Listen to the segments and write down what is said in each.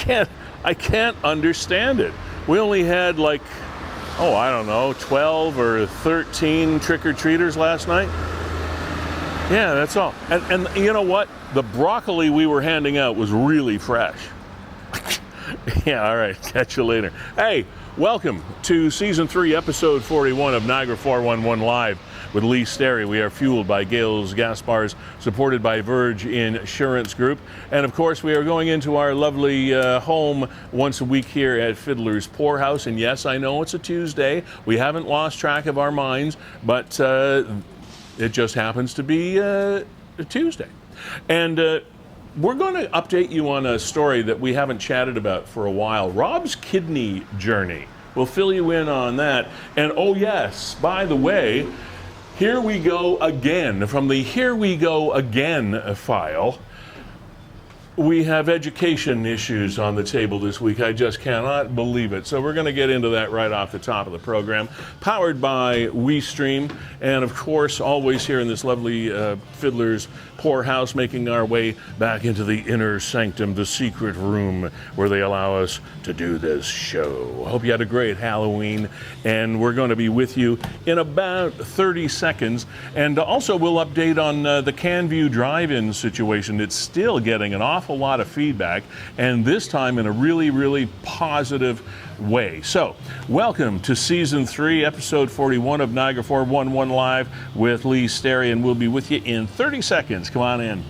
can't understand it. We only had like, I don't know, 12 or 13 trick-or-treaters last night. Yeah, that's all. And you know what? The broccoli we were handing out was really fresh. Yeah, all right. Catch you later. Hey, welcome to Season 3, Episode 41 of Niagara 411 Live with Sterry. We are fueled by Gales Gas Bars, supported by Verge Insurance Group. And of course, we are going into our lovely home once a week here at Fiddler's Poorhouse. And yes, I know it's a Tuesday. We haven't lost track of our minds, but it just happens to be a Tuesday. And we're going to update you on a story that we haven't chatted about for a while. Robb's kidney journey. We'll fill you in on that. And oh yes, by the way, here we go again. From the Here We Go Again file, we have education issues on the table this week. I just cannot believe it. So we're going to get into that right off the top of the program. Powered by WeeStreem, and of course, always here in this lovely Fiddler's Poorhouse, making our way back into the inner sanctum, the secret room where they allow us to do this show. Hope you had a great Halloween, and we're going to be with you in about 30 seconds. And also, we'll update on the Canview drive-in situation. It's still getting an awful lot of feedback, and this time in a really, really positive way. So, welcome to Season 3, Episode 41 of Niagara 411 Live with Sterry, and we'll be with you in 30 seconds. Come on in.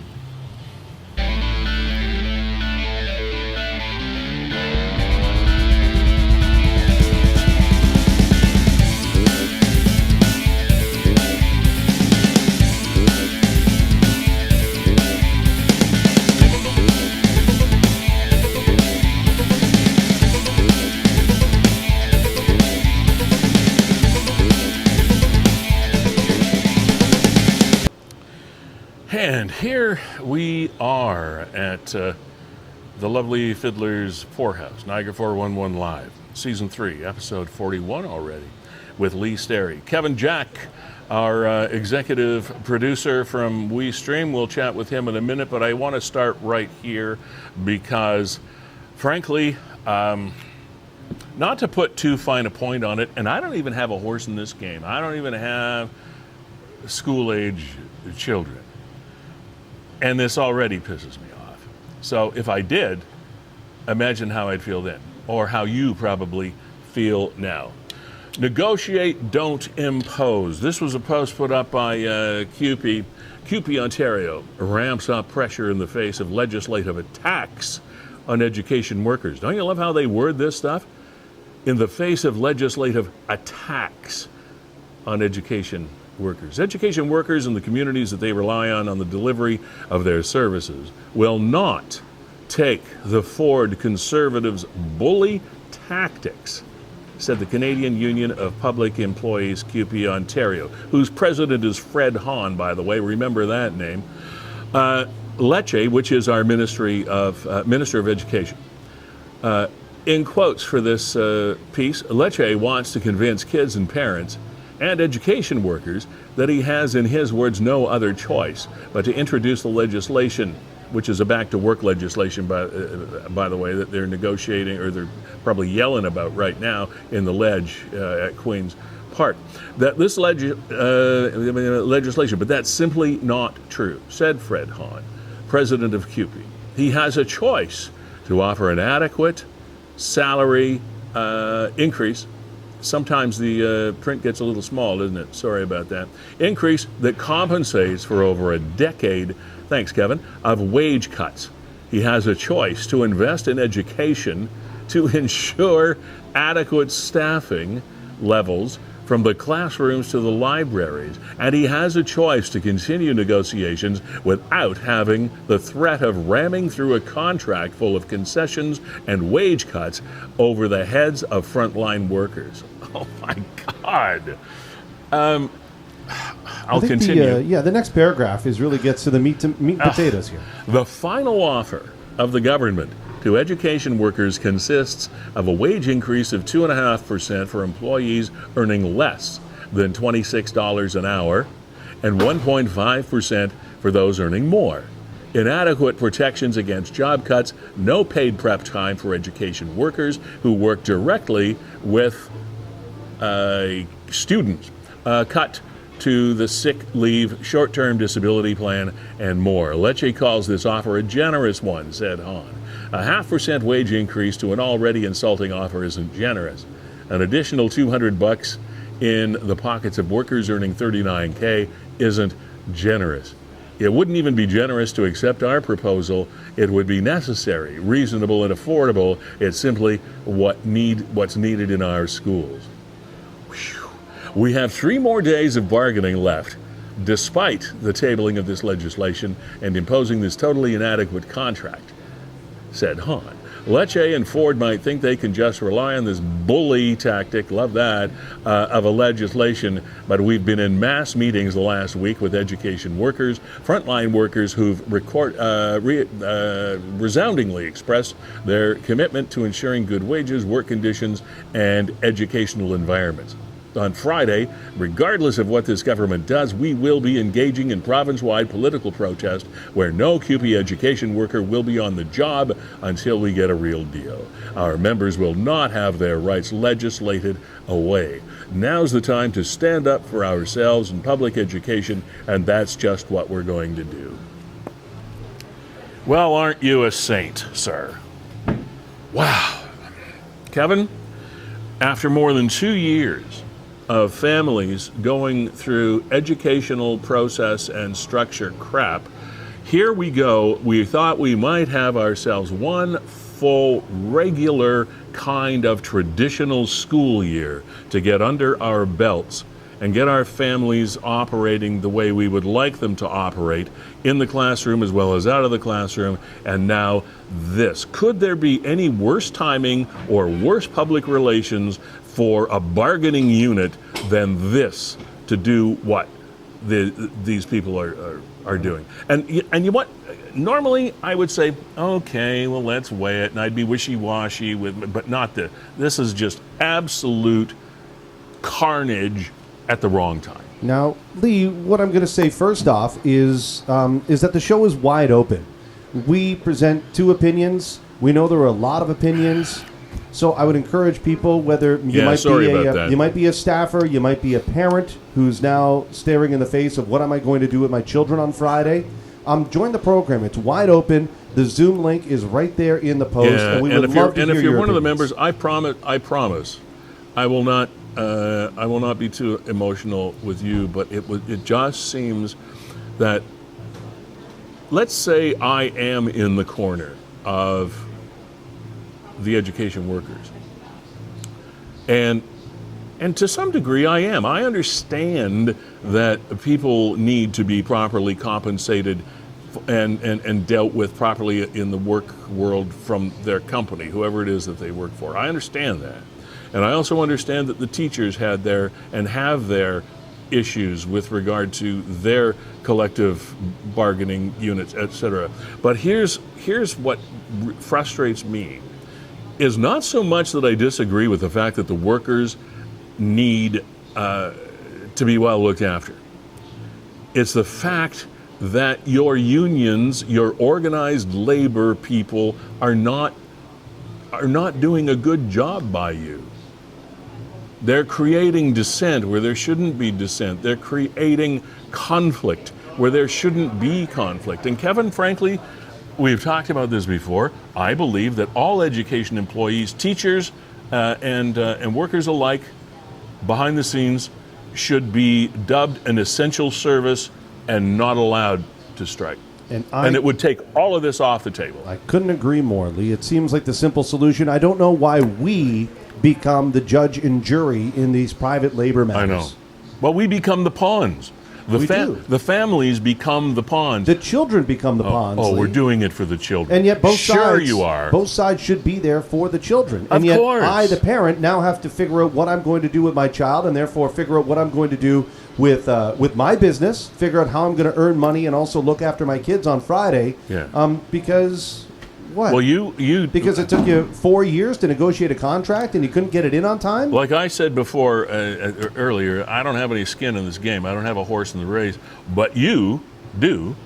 And here we are at the lovely Fiddler's Poorhouse, Niagara 411 Live, Season 3, Episode 41 already, with Sterry. Kevin Jack, our executive producer from WeeStream, we'll chat with him in a minute, but I want to start right here because, frankly, not to put too fine a point on it, and I don't even have a horse in this game. I don't even have school-age children. And this already pisses me off. So if I did, imagine how I'd feel then, or how you probably feel now. Negotiate, don't impose. This was a post put up by CUPE. CUPE Ontario ramps up pressure in the face of legislative attacks on education workers. Don't you love how they word this stuff? In the face of legislative attacks on education workers. Education workers and the communities that they rely on the delivery of their services will not take the Ford Conservatives' bully tactics, said the Canadian Union of Public Employees, CUPE Ontario, whose president is Fred Hahn, by the way, remember that name. Lecce, which is our Minister of Education. In quotes for this piece, Lecce wants to convince kids and parents and education workers that he has, in his words, no other choice but to introduce the legislation, which is a back-to-work legislation, by the way, that they're negotiating, or they're probably yelling about right now in the ledge at Queen's Park. That this legislation, but that's simply not true, said Fred Hahn, president of CUPE. He has a choice to offer an adequate salary increase. Sometimes the print gets a little small, doesn't it? Sorry about that. Increase that compensates for over a decade, thanks Kevin, of wage cuts. He has a choice to invest in education to ensure adequate staffing levels from the classrooms to the libraries. And he has a choice to continue negotiations without having the threat of ramming through a contract full of concessions and wage cuts over the heads of frontline workers. Oh my God. I'll continue. The next paragraph really gets to the meat and potatoes here. The final offer of the government to education workers consists of a wage increase of 2.5% for employees earning less than $26 an hour and 1.5% for those earning more. inadequate protections against job cuts, no paid prep time for education workers who work directly with students, cut to the sick leave, short-term disability plan, and more. Lecce calls this offer a generous one, said Hahn. A 0.5% wage increase to an already insulting offer isn't generous. An additional $200 in the pockets of workers earning $39K isn't generous. It wouldn't even be generous to accept our proposal. It would be necessary, reasonable, and affordable. It's simply what's needed in our schools. Whew. We have 3 more days of bargaining left, despite the tabling of this legislation and imposing this totally inadequate contract, said Hahn. Lecce and Ford might think they can just rely on this bully tactic, love that, of a legislation, but we've been in mass meetings the last week with education workers, frontline workers who've resoundingly expressed their commitment to ensuring good wages, work conditions, and educational environments. On Friday, regardless of what this government does, we will be engaging in province-wide political protest where no CUPE education worker will be on the job until we get a real deal. Our members will not have their rights legislated away. Now's the time to stand up for ourselves in public education, and that's just what we're going to do. Well, aren't you a saint, sir? Wow. Kevin, after more than 2 years of families going through educational process and structure crap, here we go. We thought we might have ourselves one full, regular kind of traditional school year to get under our belts and get our families operating the way we would like them to operate in the classroom as well as out of the classroom. And now this. Could there be any worse timing or worse public relations for a bargaining unit than this to do what these people are doing? And you know what? Normally I would say, okay, well, let's weigh it, and I'd be wishy-washy but not this. This is just absolute carnage at the wrong time. Now, Lee, what I'm going to say first off is that the show is wide open. We present 2 opinions. We know there are a lot of opinions. So I would encourage people, whether you might be a staffer, you might be a parent who's now staring in the face of what am I going to do with my children on Friday. Join the program. It's wide open. The Zoom link is right there in the post. Yeah, and we would love to hear your if you're one opinions. of the members, I promise, I will not be too emotional with you. But it just seems that, let's say I am in the corner of the education workers, and to some degree I am. I understand that people need to be properly compensated and dealt with properly in the work world from their company, whoever it is that they work for. I understand that. And I also understand that the teachers had their and have their issues with regard to their collective bargaining units, etc. But here's what frustrates me, is not so much that I disagree with the fact that the workers need to be well looked after. It's the fact that your unions, your organized labor people are not doing a good job by you. They're creating dissent where there shouldn't be dissent. They're creating conflict where there shouldn't be conflict. And Kevin, frankly, we've talked about this before. I believe that all education employees, teachers and workers alike, behind the scenes, should be dubbed an essential service and not allowed to strike. And it would take all of this off the table. I couldn't agree more, Lee. It seems like the simple solution. I don't know why we become the judge and jury in these private labor matters. I know. Well, we become the pawns. The families become the pawns. The children become the pawns. Oh, Lee. we're doing it for the children. And yet both sure sides, you are. Both sides should be there for the children. And of yet course. I, the parent, now have to figure out what I'm going to do with my child, and therefore figure out what I'm going to do with my business, figure out how I'm going to earn money and also look after my kids on Friday. Yeah. Because what? Well, because it took you 4 years to negotiate a contract and you couldn't get it in on time? Like I said before earlier, I don't have any skin in this game. I don't have a horse in the race, but you do.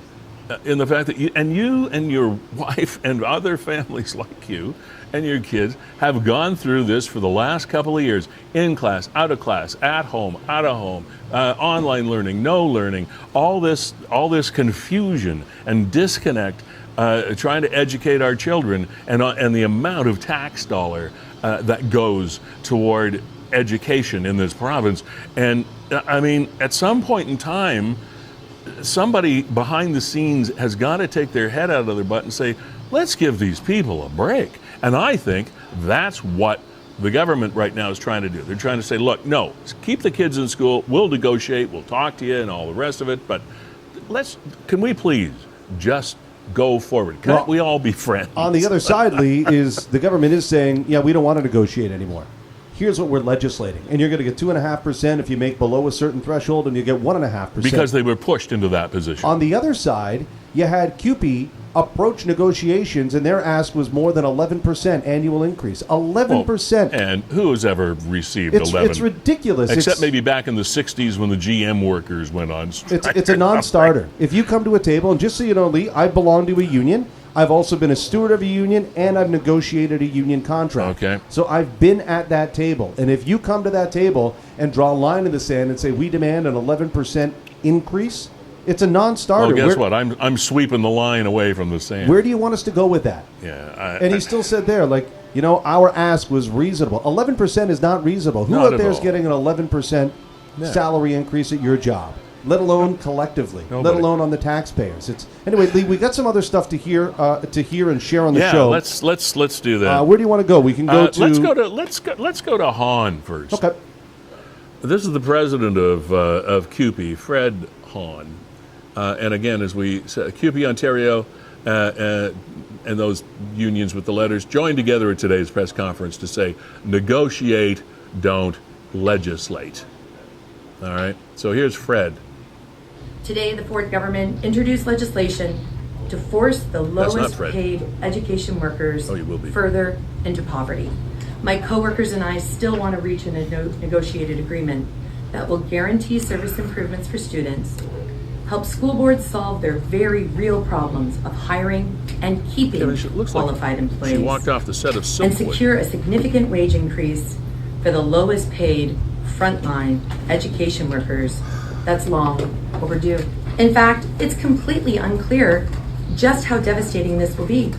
in the fact that you and your wife and other families like you and your kids have gone through this for the last couple of years, in class, out of class, at home, out of home, online learning, no learning, all this confusion and disconnect, trying to educate our children, and the amount of tax dollar that goes toward education in this province. And I mean, at some point in time, somebody behind the scenes has got to take their head out of their butt and say, let's give these people a break. And I think that's what the government right now is trying to do. They're trying to say, look, no, keep the kids in school, we'll negotiate, we'll talk to you and all the rest of it, but can we please just go forward? Can't we all be friends? On the other side, Lee, is the government is saying, yeah, we don't want to negotiate anymore. Here's what we're legislating. And you're going to get 2.5% if you make below a certain threshold, and you get 1.5%. Because they were pushed into that position. On the other side, you had CUPE approach negotiations, and their ask was more than 11% annual increase. 11%. And who has ever received 11? It's ridiculous. Except maybe back in the 60s when the GM workers went on strike. It's a non-starter. If you come to a table, and just so you know, Lee, I belong to a union. I've also been a steward of a union, and I've negotiated a union contract. Okay. So I've been at that table. And if you come to that table and draw a line in the sand and say, we demand an 11% increase, it's a non-starter. Well, guess what? I'm sweeping the line away from the sand. Where do you want us to go with that? Yeah. And he still said there, like, you know, our ask was reasonable. 11% is not reasonable. Who Not out there is all. getting an 11% salary increase at your job? Let alone collectively. Nobody. Let alone on the taxpayers. Anyway, Lee, we got some other stuff to hear and share on the Yeah, show. let's do that. Where do you want to go? We can go to. Let's go to Hahn first. Okay. This is the president of CUPE, Fred Hahn, and again, as we said, CUPE Ontario and those unions with the letters joined together at today's press conference to say, negotiate, don't legislate. All right. So here's Fred. Today, the Ford government introduced legislation to force the lowest paid education workers further into poverty. My coworkers and I still want to reach a negotiated agreement that will guarantee service improvements for students, help school boards solve their very real problems of hiring and keeping qualified employees, she walked off the set of and secure a significant wage increase for the lowest paid frontline education workers that's long overdue. In fact, it's completely unclear just how devastating this will be.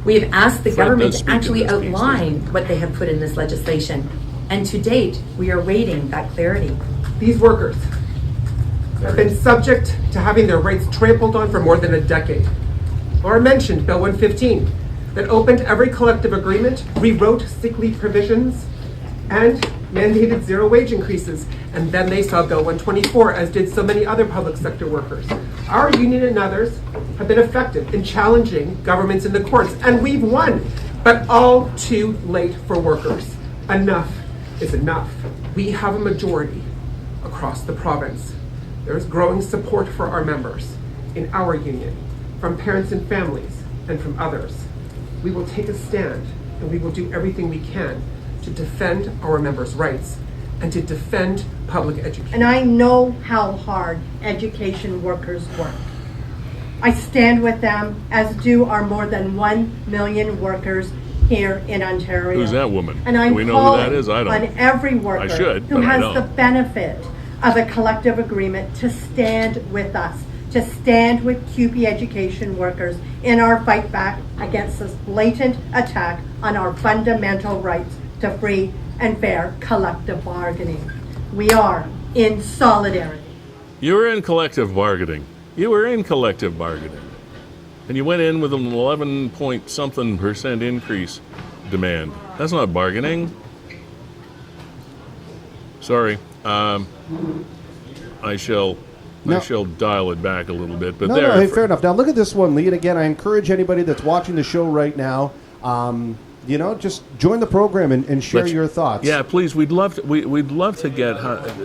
We have asked the government to actually outline what they have put in this legislation, and to date, we are awaiting that clarity. These workers have been subject to having their rights trampled on for more than a decade. Laura mentioned Bill 115 that opened every collective agreement, rewrote sick leave provisions, and mandated zero wage increases. And then they saw Bill 124, as did so many other public sector workers. Our union and others have been effective in challenging governments in the courts, and we've won, but all too late for workers. Enough is enough. We have a majority across the province. There is growing support for our members in our union, from parents and families, and from others. We will take a stand, and we will do everything we can to defend our members' rights and to defend public education. And I know how hard education workers work. I stand with them, as do our more than 1 million workers here in Ontario. Who's that woman? And I'm Do we know calling who that is? I don't. On every worker I should, who but I has don't. the benefit of a collective agreement to stand with us, to stand with CUPE education workers in our fight back against this blatant attack on our fundamental rights to free and fair collective bargaining. We are in solidarity. You were in collective bargaining. And you went in with an 11-point-something% increase demand. That's not bargaining. Sorry. I shall dial it back a little bit. But hey, fair enough. Now look at this one, Lee. And again, I encourage anybody that's watching the show right now, just join the program and share your thoughts. Yeah, please. We'd love to get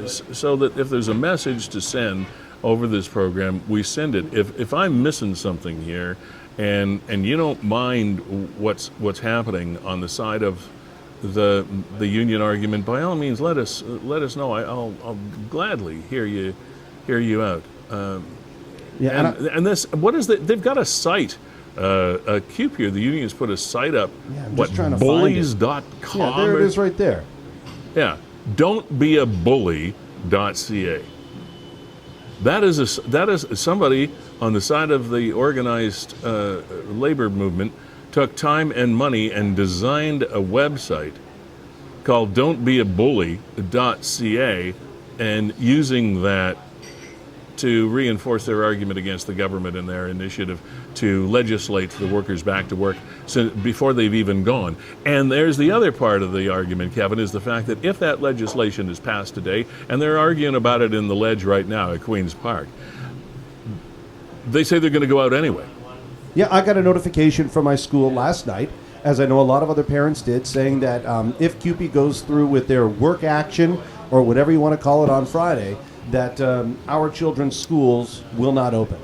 so that if there's a message to send over this program, we send it. If I'm missing something here, and you don't mind what's happening on the side of the union argument, by all means, let us know. I'll gladly hear you out. Yeah, and this, what is that? They've got a site, a CUPE here. The union's put a site up. Yeah, I'm what, just trying to bullies.com? Yeah, there it is right there. Yeah, don'tbeabully.ca. That is somebody on the side of the organized labor movement took time and money and designed a website called don'tbeabully.ca, and using that to reinforce their argument against the government and their initiative to legislate the workers back to work before they've even gone. And there's the other part of the argument, Kevin, is the fact that if that legislation is passed today, and they're arguing about it in the ledge right now at Queen's Park, they say they're going to go out anyway. Yeah, I got a notification from my school last night, as I know a lot of other parents did, saying that if CUPE goes through with their work action, or whatever you want to call it, on Friday, that our children's schools will not open.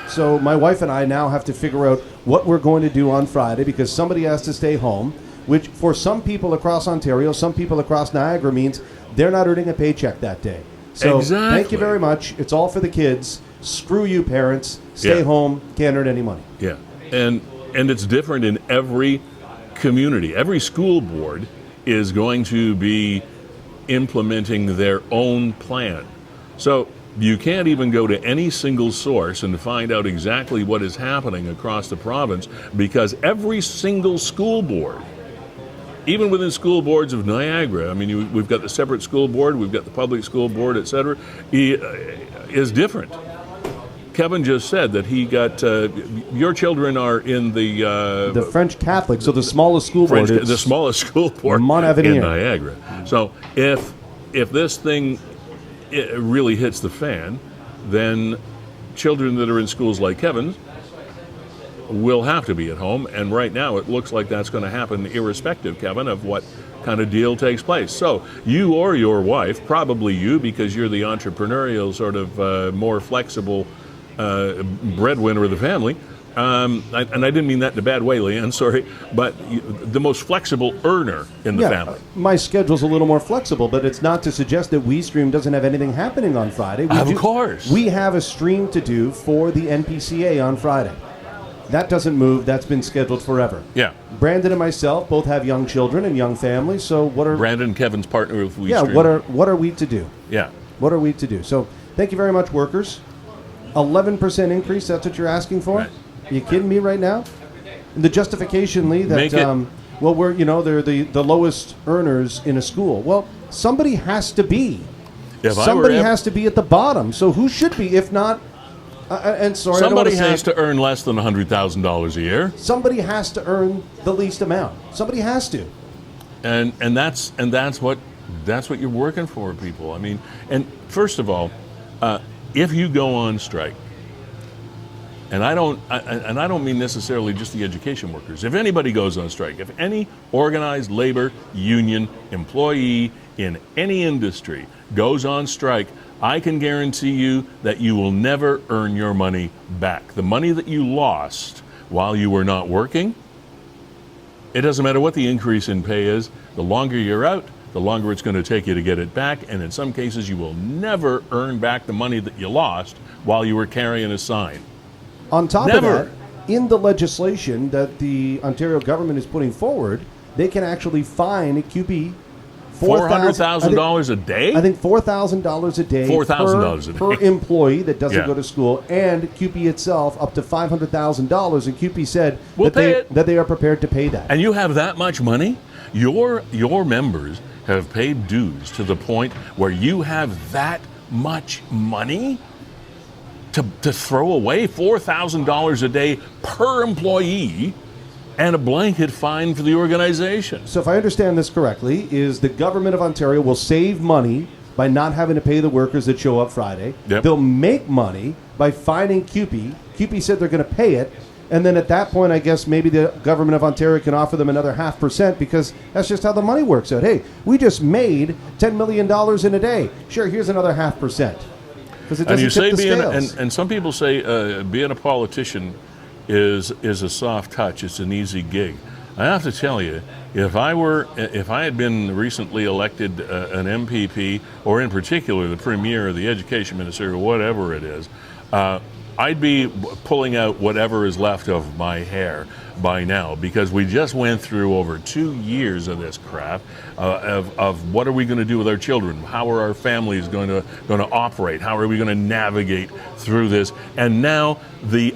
So my wife and I now have to figure out what we're going to do on Friday, because somebody has to stay home, which for some people across Ontario, some people across Niagara, means they're not earning a paycheck that day. So exactly. Thank you very much. It's all for the kids. Screw you, parents. Stay home. Can't earn any money. Yeah, and it's different in every community. Every school board is going to be implementing their own plan. So you can't even go to any single source and find out exactly what is happening across the province, because every single school board, even within school boards of Niagara, I mean, we've got the separate school board, we've got the public school board, etc., is different. Kevin just said that he got, your children are in the French Catholic, so the smallest school board. The smallest school board in Niagara. So if this thing really hits the fan, then children that are in schools like Kevin's will have to be at home. And right now it looks like that's going to happen irrespective, Kevin, of what kind of deal takes place. So you or your wife, probably you, because you're the entrepreneurial sort of more flexible breadwinner of the family, and I didn't mean that in a bad way, Leanne, sorry, but the most flexible earner in the family. My schedule's a little more flexible, but it's not to suggest that WeeStreem doesn't have anything happening on Friday. Of course. We have a stream to do for the NPCA on Friday. That doesn't move. That's been scheduled forever. Yeah. Brandon and myself both have young children and young families, so what are... Brandon, Kevin's partner with WeeStreem. Yeah, what are we to do? Yeah. What are we to do? So thank you very much, workers. 11% increase, that's what you're asking for? Right. Are you kidding me right now? The justification, Lee, that they're the lowest earners in a school. Well, somebody has to be. Somebody has to be at the bottom. So who should be, if not? Somebody has to earn less than $100,000 a year. Somebody has to earn the least amount. Somebody has to. And that's what you're working for, people. I mean, and first of all, if you go on strike, and I don't mean necessarily just the education workers. If anybody goes on strike, if any organized labor union employee in any industry goes on strike, I can guarantee you that you will never earn your money back. The money that you lost while you were not working, it doesn't matter what the increase in pay is. The longer you're out, the longer it's going to take you to get it back. And in some cases, you will never earn back the money that you lost while you were carrying a sign. On top of that, in the legislation that the Ontario government is putting forward, they can actually fine a CUPE $400,000 a day? I think $4,000 a day. $4,000 a day per employee that doesn't go to school, and CUPE itself up to $500,000. And CUPE said that they are prepared to pay that. And you have that much money? Your members have paid dues to the point where you have that much money to throw away? $4,000 a day per employee and a blanket fine for the organization. So if I understand this correctly, is the government of Ontario will save money by not having to pay the workers that show up Friday. Yep. They'll make money by fining CUPE. CUPE said they're going to pay it. And then at that point, I guess maybe the government of Ontario can offer them another 0.5%, because that's just how the money works out. Hey, we just made $10 million in a day. Sure, here's another 0.5%. Because it doesn't tip the scales. And some people say being a politician is a soft touch. It's an easy gig. I have to tell you, if I had been recently elected an MPP, or in particular the premier or the education minister or whatever it is, I'd be pulling out whatever is left of my hair by now, because we just went through over 2 years of this crap, of what are we going to do with our children? How are our families going to operate? How are we going to navigate through this? And now the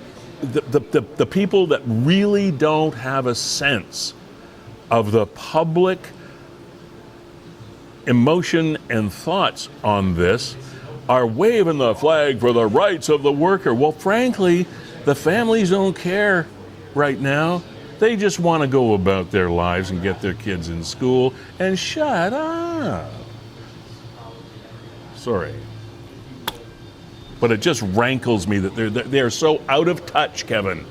people that really don't have a sense of the public emotion and thoughts on this are waving the flag for the rights of the worker. Well, frankly, the families don't care right now. They just want to go about their lives and get their kids in school and shut up. Sorry. But it just rankles me that they're so out of touch, Kevin,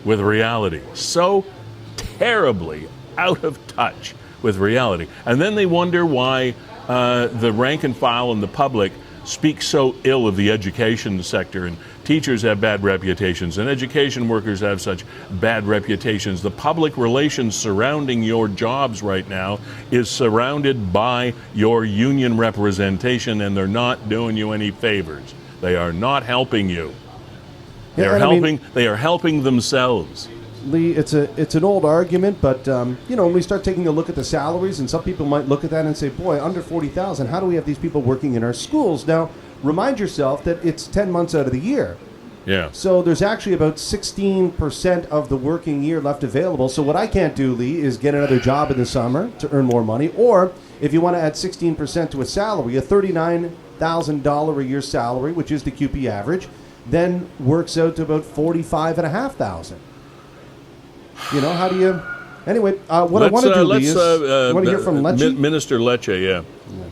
with reality. So terribly out of touch with reality. And then they wonder why the rank and file and the public speak so ill of the education sector, and teachers have bad reputations, and education workers have such bad reputations. The public relations surrounding your jobs right now is surrounded by your union representation, and they're not doing you any favors. They are not helping you. They are helping themselves. Lee, it's an old argument, but when we start taking a look at the salaries, and some people might look at that and say, boy, under $40,000, how do we have these people working in our schools? Now, remind yourself that it's 10 months out of the year. Yeah. So there's actually about 16% of the working year left available. So what I can't do, Lee, is get another job in the summer to earn more money. Or if you want to add 16% to a salary, a $39,000 a year salary, which is the QP average, then works out to about $45,500. How do you... Anyway, what I want to do, Lee, is... I want to hear from Lecce? Minister Lecce, yeah.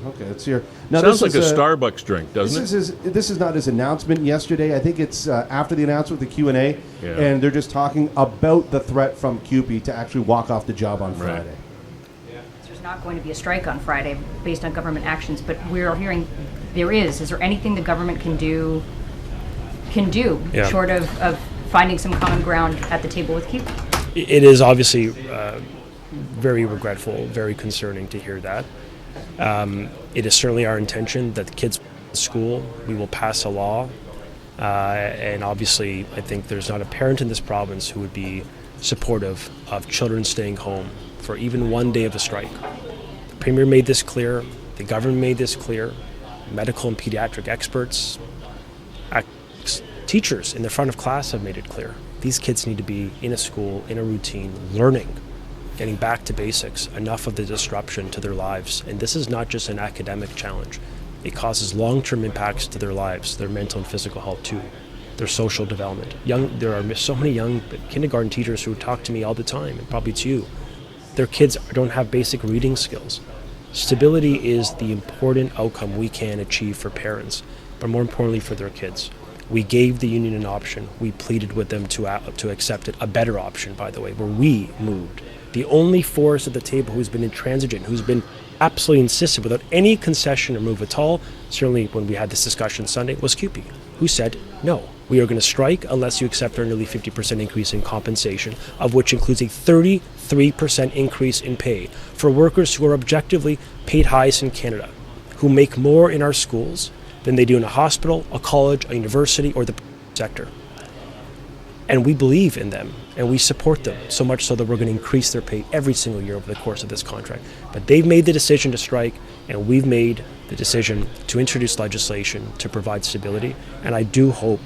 Okay, let's hear. Now, sounds like a Starbucks drink, doesn't it? This is not his announcement yesterday. I think it's after the announcement with the Q&A, and they're just talking about the threat from CUPE to actually walk off the job on Friday. There's not going to be a strike on Friday based on government actions, but we're hearing there is. Is there anything the government can do short of finding some common ground at the table with CUPE? It is obviously very regretful, very concerning to hear that. It is certainly our intention that the kids in school, we will pass a law. And obviously, I think there's not a parent in this province who would be supportive of children staying home for even one day of a strike. The Premier made this clear. The government made this clear. Medical and pediatric experts, teachers in the front of class have made it clear. These kids need to be in a school, in a routine, learning, getting back to basics, enough of the disruption to their lives. And this is not just an academic challenge. It causes long-term impacts to their lives, their mental and physical health too, their social development. There are so many young kindergarten teachers who talk to me all the time, and probably to you. Their kids don't have basic reading skills. Stability is the important outcome we can achieve for parents, but more importantly for their kids. We gave the union an option. We pleaded with them to accept it, a better option, by the way, where we moved. The only force at the table who's been intransigent, who's been absolutely insistent without any concession or move at all, certainly when we had this discussion Sunday, was CUPE, who said, no, we are going to strike unless you accept our nearly 50% increase in compensation, of which includes a 33% increase in pay for workers who are objectively paid highest in Canada, who make more in our schools than they do in a hospital, a college, a university, or the sector. And we believe in them, and we support them, so much so that we're going to increase their pay every single year over the course of this contract. But they've made the decision to strike, and we've made the decision to introduce legislation to provide stability. And I do hope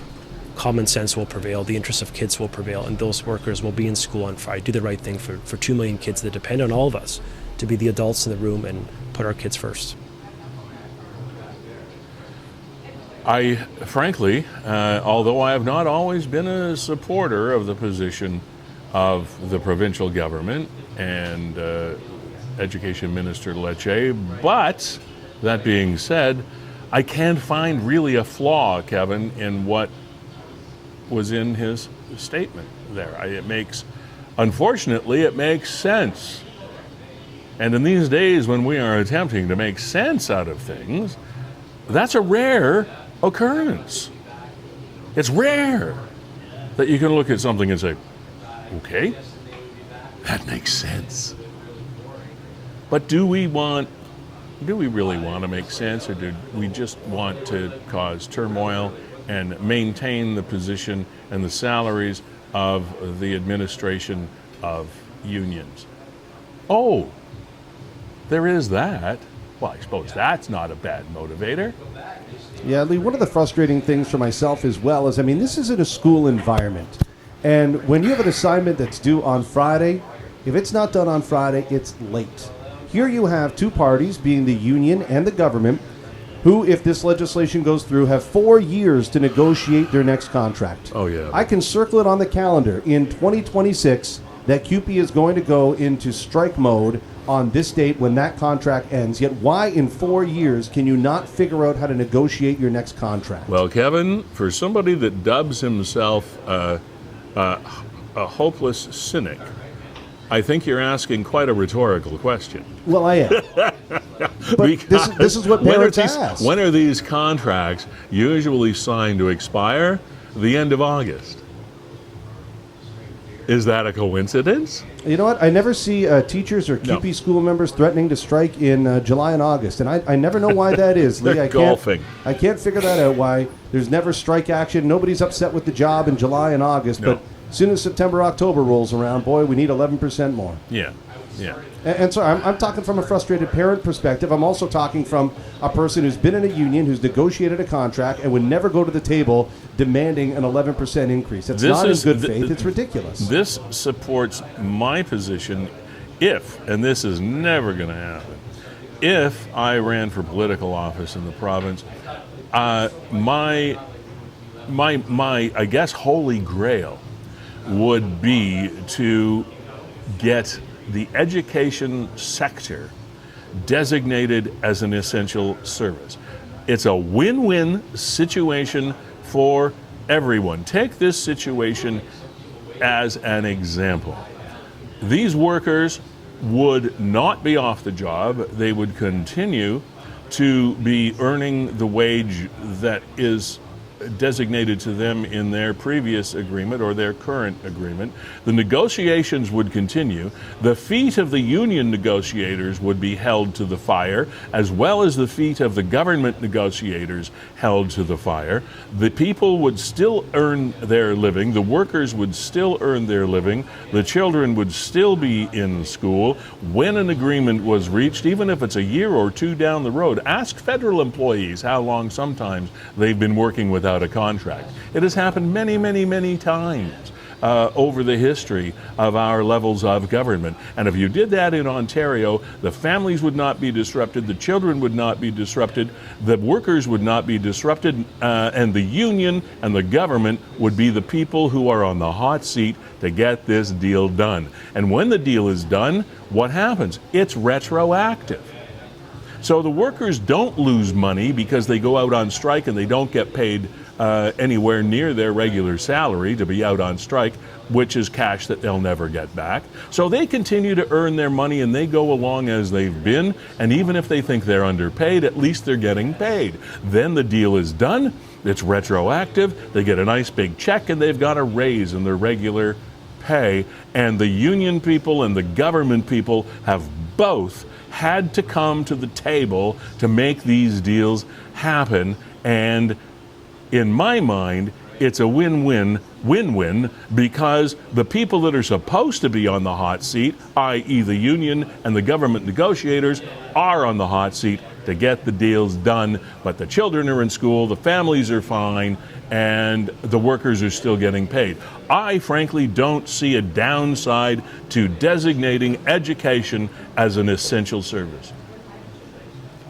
common sense will prevail, the interests of kids will prevail, and those workers will be in school on Friday, do the right thing for 2 million kids that depend on all of us to be the adults in the room and put our kids first. I, frankly, although I have not always been a supporter of the position of the provincial government and Education Minister Lecce, but that being said, I can't find really a flaw, Kevin, in what was in his statement there. Unfortunately, it makes sense. And in these days when we are attempting to make sense out of things, that's a rare occurrence. It's rare that you can look at something and say, okay, that makes sense. But do we really want to make sense, or do we just want to cause turmoil and maintain the position and the salaries of the administration of unions. Oh, there is that. Well, I suppose that's not a bad motivator. Yeah, Lee, one of the frustrating things for myself as well is, I mean, this isn't a school environment. And when you have an assignment that's due on Friday, if it's not done on Friday, it's late. Here you have two parties, being the union and the government, who, if this legislation goes through, have 4 years to negotiate their next contract. Oh, yeah. I can circle it on the calendar. In 2026, that CUPE is going to go into strike mode on this date when that contract ends. Yet why in 4 years can you not figure out how to negotiate your next contract? Well, Kevin, for somebody that dubs himself a hopeless cynic, I think you're asking quite a rhetorical question. Well, I am. But this is what parents ask. When are these contracts usually signed to expire? The end of August. Is that a coincidence? You know what? I never see teachers or CUPE school members threatening to strike in July and August, and I never know why that is, Lee. They're golfing. I can't figure that out, why there's never strike action. Nobody's upset with the job in July and August, No. but as soon as September, October rolls around, boy, we need 11% more. Yeah. And so I'm talking from a frustrated parent perspective. I'm also talking from a person who's been in a union, who's negotiated a contract, and would never go to the table demanding an 11% increase. That's not in good faith. It's ridiculous. This supports my position if, and this is never going to happen, if I ran for political office in the province, my I guess holy grail would be to get the education sector designated as an essential service. It's a win-win situation for everyone. Take this situation as an example. These workers would not be off the job. They would continue to be earning the wage that is designated to them in their previous agreement or their current agreement. The negotiations would continue. The feet of the union negotiators would be held to the fire, as well as the feet of the government negotiators held to the fire. The people would still earn their living. The workers would still earn their living. The children would still be in school when an agreement was reached, even if it's a year or two down the road. Ask federal employees how long sometimes they've been working without a contract. It has happened many, many, many times over the history of our levels of government. And if you did that in Ontario, the families would not be disrupted, the children would not be disrupted, the workers would not be disrupted, and the union and the government would be the people who are on the hot seat to get this deal done. And when the deal is done, what happens? It's retroactive. So the workers don't lose money because they go out on strike and they don't get paid anywhere near their regular salary to be out on strike, which is cash that they'll never get back. So they continue to earn their money and they go along as they've been. And even if they think they're underpaid, at least they're getting paid. Then the deal is done. It's retroactive. They get a nice big check and they've got a raise in their regular pay. And the union people and the government people have both had to come to the table to make these deals happen. And in my mind, it's a win-win because the people that are supposed to be on the hot seat, i.e. the union and the government negotiators, are on the hot seat to get the deals done. But the children are in school, the families are fine, and the workers are still getting paid. I frankly don't see a downside to designating education as an essential service.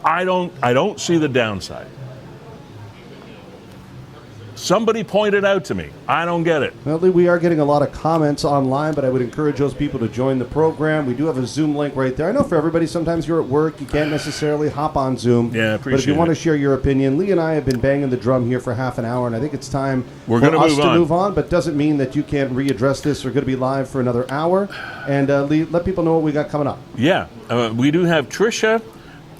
I don't see the downside. Somebody pointed out to me. I don't get it. Well, Lee, we are getting a lot of comments online, but I would encourage those people to join the program. We do have a Zoom link right there. I know for everybody, sometimes you're at work, you can't necessarily hop on Zoom. Yeah, appreciate it. But if you want to share your opinion, Lee and I have been banging the drum here for half an hour, and I think it's time for us to move on, but doesn't mean that you can't readdress this. We're going to be live for another hour. And Lee, let people know what we got coming up. Yeah, we do have Trisha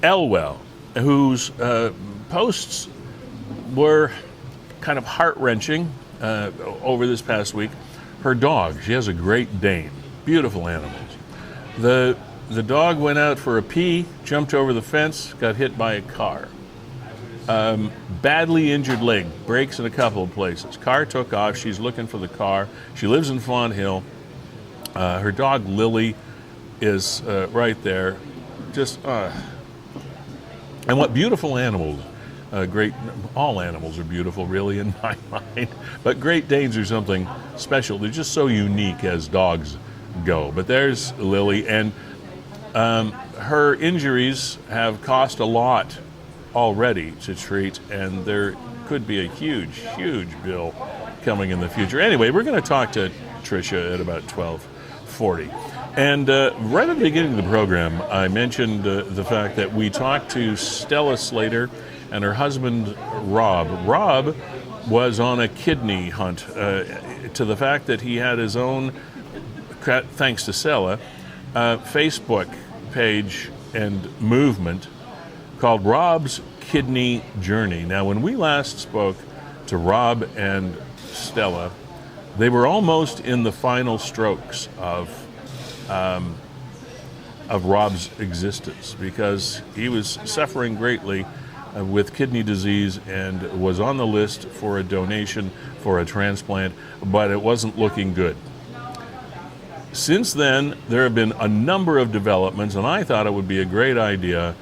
Elwell, whose posts were kind of heart-wrenching over this past week. Her dog, she has a Great Dane, beautiful animals. The dog went out for a pee, jumped over the fence, got hit by a car. badly injured leg, breaks in a couple of places. Car took off. She's looking for the car. She lives in Fawn Hill. Her dog Lily is right there. And what beautiful animals. All animals are beautiful, really, in my mind. But Great Danes are something special. They're just so unique as dogs go. But there's Lily, and her injuries have cost a lot already to treat, and there could be a huge, huge bill coming in the future. Anyway, we're going to talk to Trisha at about 12:40. And right at the beginning of the program, I mentioned the fact that we talked to Stella Slater and her husband, Robb. Robb was on a kidney hunt to the fact that he had his own, thanks to Stella, Facebook page and movement called Robb's Kidney Journey. Now, when we last spoke to Robb and Stella, they were almost in the final strokes of Robb's existence, because he was suffering greatly with kidney disease and was on the list for a donation for a transplant, but it wasn't looking good. Since then, there have been a number of developments, and I thought it would be a great idea,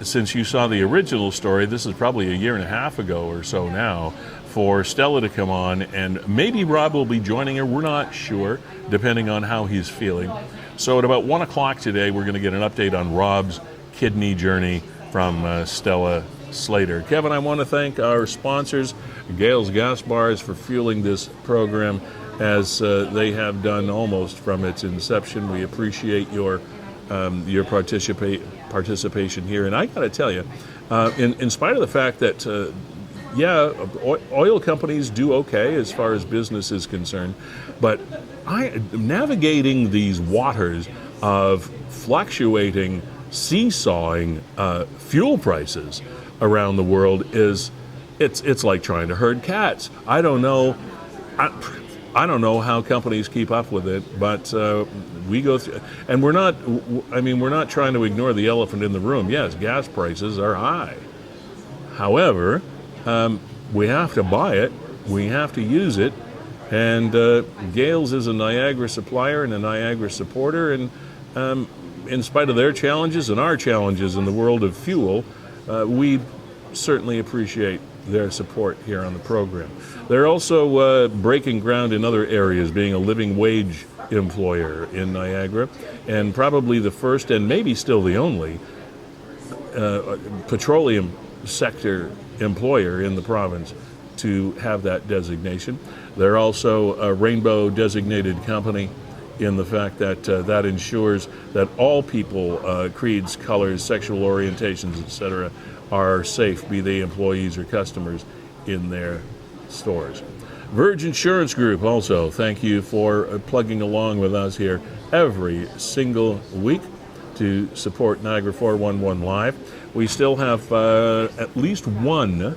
since you saw the original story, this is probably a year and a half ago or so now, for Stella to come on, and maybe Robb will be joining her. We're not sure, depending on how he's feeling. So at about 1 o'clock today, we're going to get an update on Robb's kidney journey from Stella Slater. Kevin, I want to thank our sponsors, Gales Gas Bars, for fueling this program as they have done almost from its inception. We appreciate your participation here. And I got to tell you, in spite of the fact that oil companies do okay as far as business is concerned, but navigating these waters of fluctuating, seesawing fuel prices around the world it's like trying to herd cats. I don't know how companies keep up with it, but we go through, and we're not trying to ignore the elephant in the room. Yes, gas prices are high. However, we have to buy it, we have to use it, and Gales is a Niagara supplier and a Niagara supporter, and in spite of their challenges and our challenges in the world of fuel, we certainly appreciate their support here on the program. They're also breaking ground in other areas, being a living wage employer in Niagara, and probably the first and maybe still the only petroleum sector employer in the province to have that designation. They're also a rainbow designated company in the fact that that ensures that all people, creeds, colors, sexual orientations, etc., are safe, be they employees or customers in their stores. Verge Insurance Group also, thank you for plugging along with us here every single week to support Niagara 411 Live. We still have at least one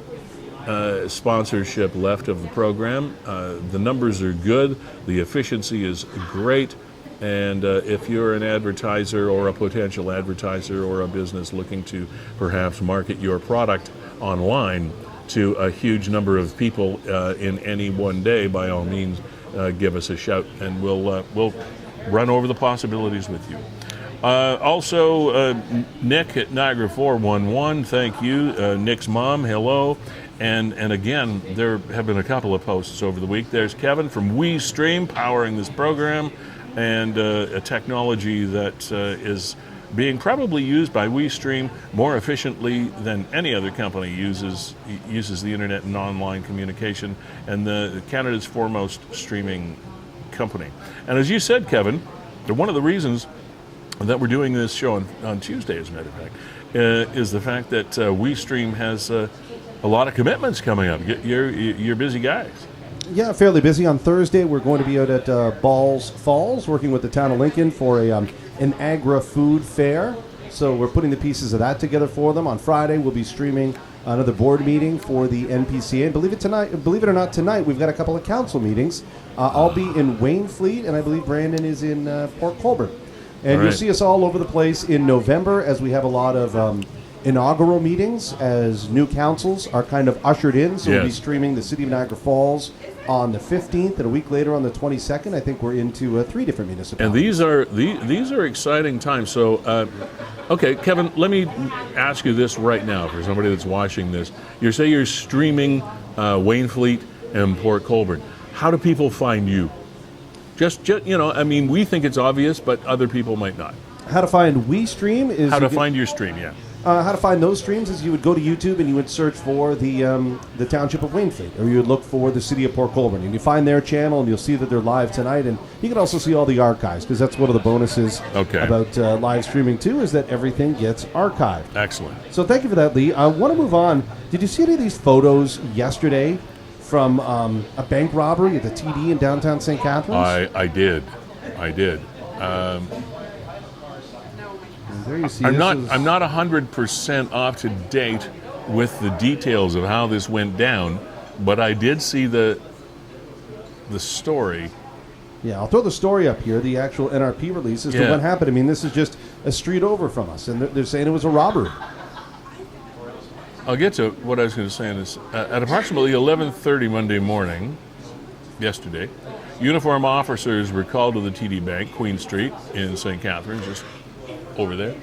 sponsorship left of the program. The numbers are good, the efficiency is great, and if you're an advertiser or a potential advertiser or a business looking to perhaps market your product online to a huge number of people in any one day, by all means, give us a shout, and we'll run over the possibilities with you. Also, Nick at Niagara 411, thank you. Nick's mom, hello. And again, there have been a couple of posts over the week. There's Kevin from WeeStreem powering this program, and a technology that is being probably used by WeeStream more efficiently than any other company uses the internet and online communication, and Canada's foremost streaming company. And as you said, Kevin, one of the reasons that we're doing this show on Tuesday, as a matter of fact, is the fact that WeeStream has a lot of commitments coming up. You're busy guys. Yeah, fairly busy. On Thursday, we're going to be out at Balls Falls, working with the town of Lincoln for an agri-food fair. So we're putting the pieces of that together for them. On Friday, we'll be streaming another board meeting for the NPCA. And believe it or not, tonight we've got a couple of council meetings. I'll be in Wainfleet, and I believe Brandon is in Port Colborne. And you'll see us all over the place in November, as we have a lot of inaugural meetings as new councils are kind of ushered in. So we'll be streaming the City of Niagara Falls on the 15th, and a week later on the 22nd. I think we're into 3 different municipalities. And these are exciting times. So, okay, Kevin, let me ask you this right now for somebody that's watching this. You say you're streaming Waynfleet and Port Colborne. How do people find you? Just I mean, we think it's obvious, but other people might not. How to find WeeStream is... How to find your stream, yeah. How to find those streams is you would go to YouTube and you would search for the Township of Waynfleet, or you would look for the City of Port Colborne, and you find their channel and you'll see that they're live tonight, and you can also see all the archives, because that's one of the bonuses about live streaming too, is that everything gets archived. Excellent. So thank you for that, Lee. I want to move on. Did you see any of these photos yesterday from a bank robbery at the TD in downtown St. Catharines? I did. There you see. I'm not 100% up to date with the details of how this went down, but I did see the story. Yeah, I'll throw the story up here, the actual NRP release as to what happened. I mean, this is just a street over from us, and they're saying it was a robbery. I'll get to what I was going to say in this. At approximately 11:30 Monday morning, yesterday, uniformed officers were called to the TD Bank, Queen Street in St. Catharines, just over there,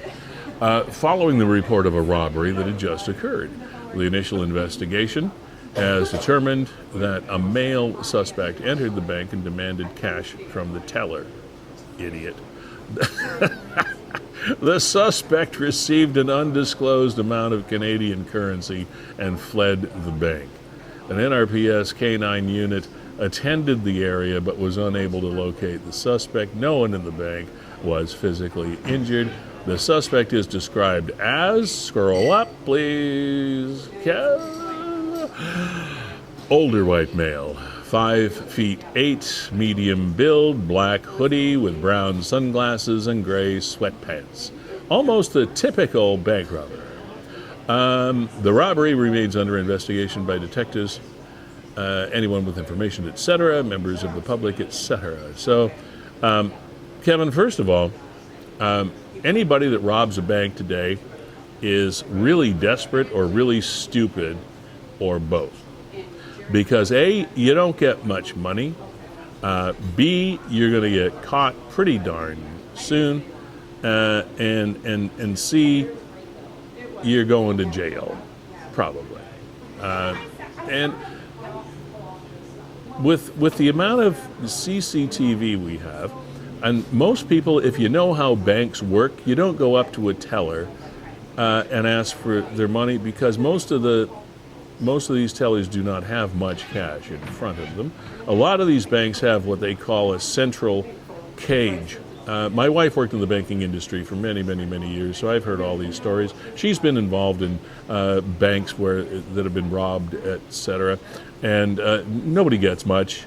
following the report of a robbery that had just occurred. The initial investigation has determined that a male suspect entered the bank and demanded cash from the teller. Idiot. The suspect received an undisclosed amount of Canadian currency and fled the bank. An NRPS K9 unit attended the area but was unable to locate the suspect. No one in the bank was physically injured. The suspect is described as, scroll up please, older white male, 5'8", medium build, black hoodie with brown sunglasses and gray sweatpants. Almost a typical bank robber. The robbery remains under investigation by detectives, anyone with information, etc., members of the public, etc. So, Kevin, first of all, anybody that robs a bank today is really desperate or really stupid or both. Because A, you don't get much money. B, you're going to get caught pretty darn soon. And C, you're going to jail, probably. And with the amount of CCTV we have, and most people, if you know how banks work, you don't go up to a teller and ask for their money, because most of these tellers do not have much cash in front of them. A lot of these banks have what they call a central cage. My wife worked in the banking industry for many, many, many years, so I've heard all these stories. She's been involved in banks that have been robbed, etc., and nobody gets much.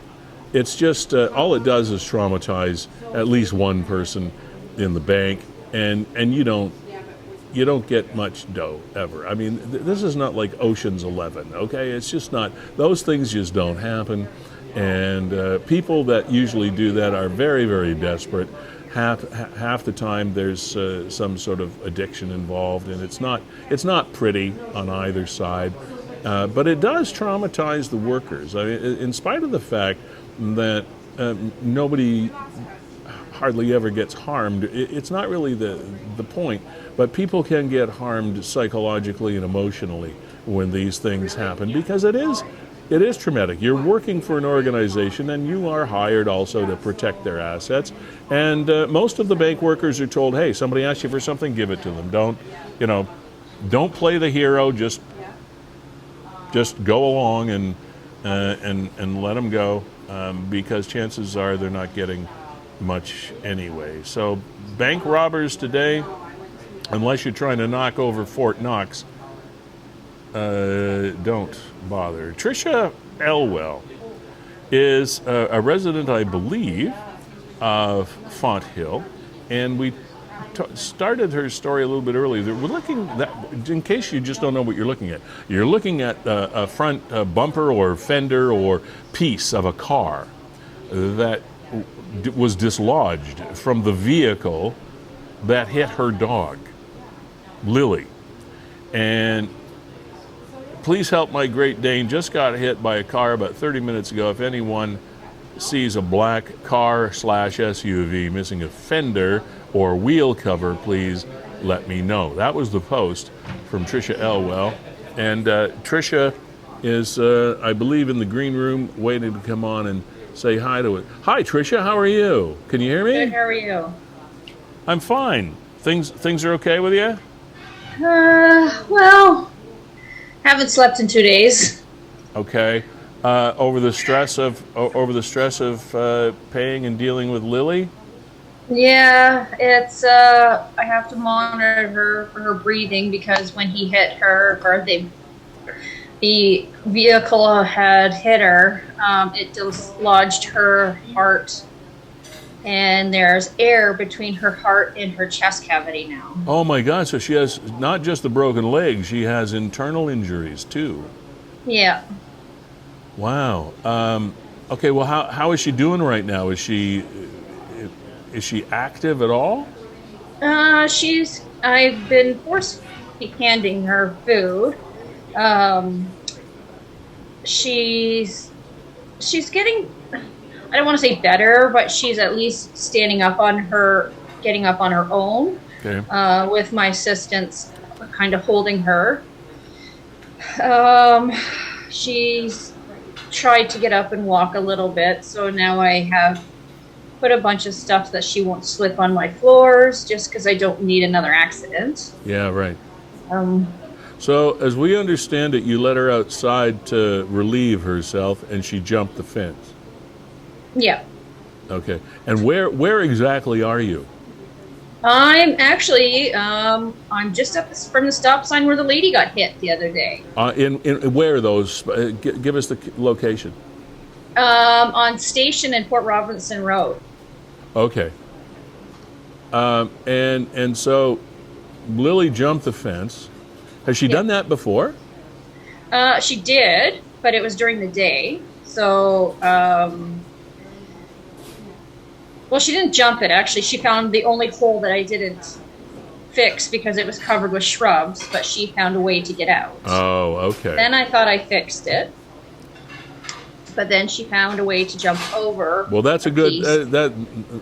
It's just all it does is traumatize at least one person in the bank, and you don't get much dough ever. I mean, this is not like Ocean's 11, okay? It's just not. Those things just don't happen, and people that usually do that are very, very desperate. Half the time there's some sort of addiction involved, and it's not pretty on either side, but it does traumatize the workers. I mean, in spite of the fact that nobody hardly ever gets harmed, it's not really the point, but people can get harmed psychologically and emotionally when these things happen, because it is traumatic. You're working for an organization and you are hired also to protect their assets, and most of the bank workers are told, hey, somebody asks you for something, give it to them. Don't play the hero, just go along and let them go, because chances are they're not getting much anyway. So bank robbers today, unless you're trying to knock over Fort Knox, don't bother. Trisha Elwell is a resident, I believe, of Font Hill, and we started her story a little bit earlier. We're looking in case you just don't know what you're looking at. You're looking at a front bumper or fender or piece of a car that was dislodged from the vehicle that hit her dog, Lily. And please help my Great Dane. Just got hit by a car about 30 minutes ago. If anyone sees a black car/SUV missing a fender or wheel cover, please let me know. That was the post from Trisha Elwell. And Trisha is, I believe, in the green room waiting to come on and say hi to it. Hi, Trisha. How are you? Can you hear me? Good. How are you? I'm fine. Things are okay with you? Well, haven't slept in 2 days. Okay. Over the stress of paying and dealing with Lily? Yeah, it's I have to monitor her for her breathing because when he hit her, or the vehicle had hit her, it dislodged her heart, and there's air between her heart and her chest cavity now. Oh my God! So she has not just the broken leg; she has internal injuries too. Yeah. Wow. Okay. Well, how is she doing right now? Is she active at all? I've been force-handing her food. She's getting, I don't want to say better, but she's at least getting up on her own. Okay. With my assistants kind of holding her. She's tried to get up and walk a little bit, so now I have put a bunch of stuff that she won't slip on my floors just because I don't need another accident. Yeah, right. So as we understand it, you let her outside to relieve herself and she jumped the fence. Yeah. Okay. And where exactly are you? I'm actually, I'm just up from the stop sign where the lady got hit the other day. In where are those? Give us the location. On Station and Port Robinson Road. Okay. And so Lily jumped the fence. Has she done that before? She did, but it was during the day. So, well, she didn't jump it, actually. She found the only hole that I didn't fix because it was covered with shrubs, but she found a way to get out. Oh, okay. Then I thought I fixed it. But then she found a way to jump over. Well, that's a good.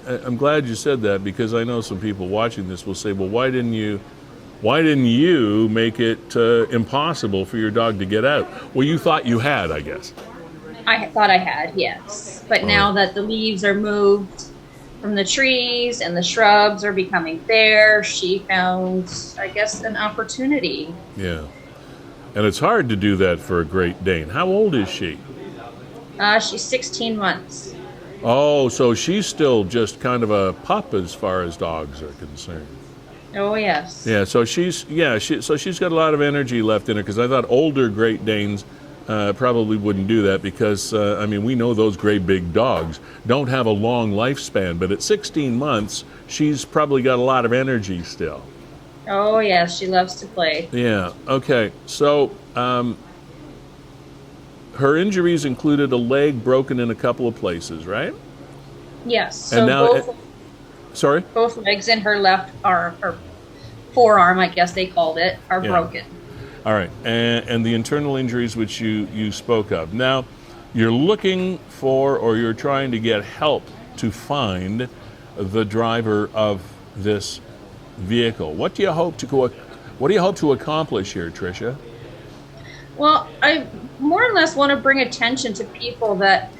I'm glad you said that because I know some people watching this will say, "Well, why didn't you make it impossible for your dog to get out?" Well, you thought you had, I guess. I thought I had, yes. But now that the leaves are moved from the trees and the shrubs are becoming bare, she found, I guess, an opportunity. Yeah, and it's hard to do that for a Great Dane. How old is she? She's 16 months. Oh, so she's still just kind of a pup as far as dogs are concerned. Oh, yes. Yeah, so she's got a lot of energy left in her because I thought older Great Danes probably wouldn't do that because, we know those great big dogs don't have a long lifespan, but at 16 months, she's probably got a lot of energy still. Oh, yes, she loves to play. Yeah, okay. So, her injuries included a leg broken in a couple of places, right? Yes. So and now, both legs in her left arm, or forearm, I guess they called it, are broken. All right. And the internal injuries which you spoke of. Now, you're looking for or you're trying to get help to find the driver of this vehicle. What do you hope to accomplish here, Trisha? Well, I more or less want to bring attention to people that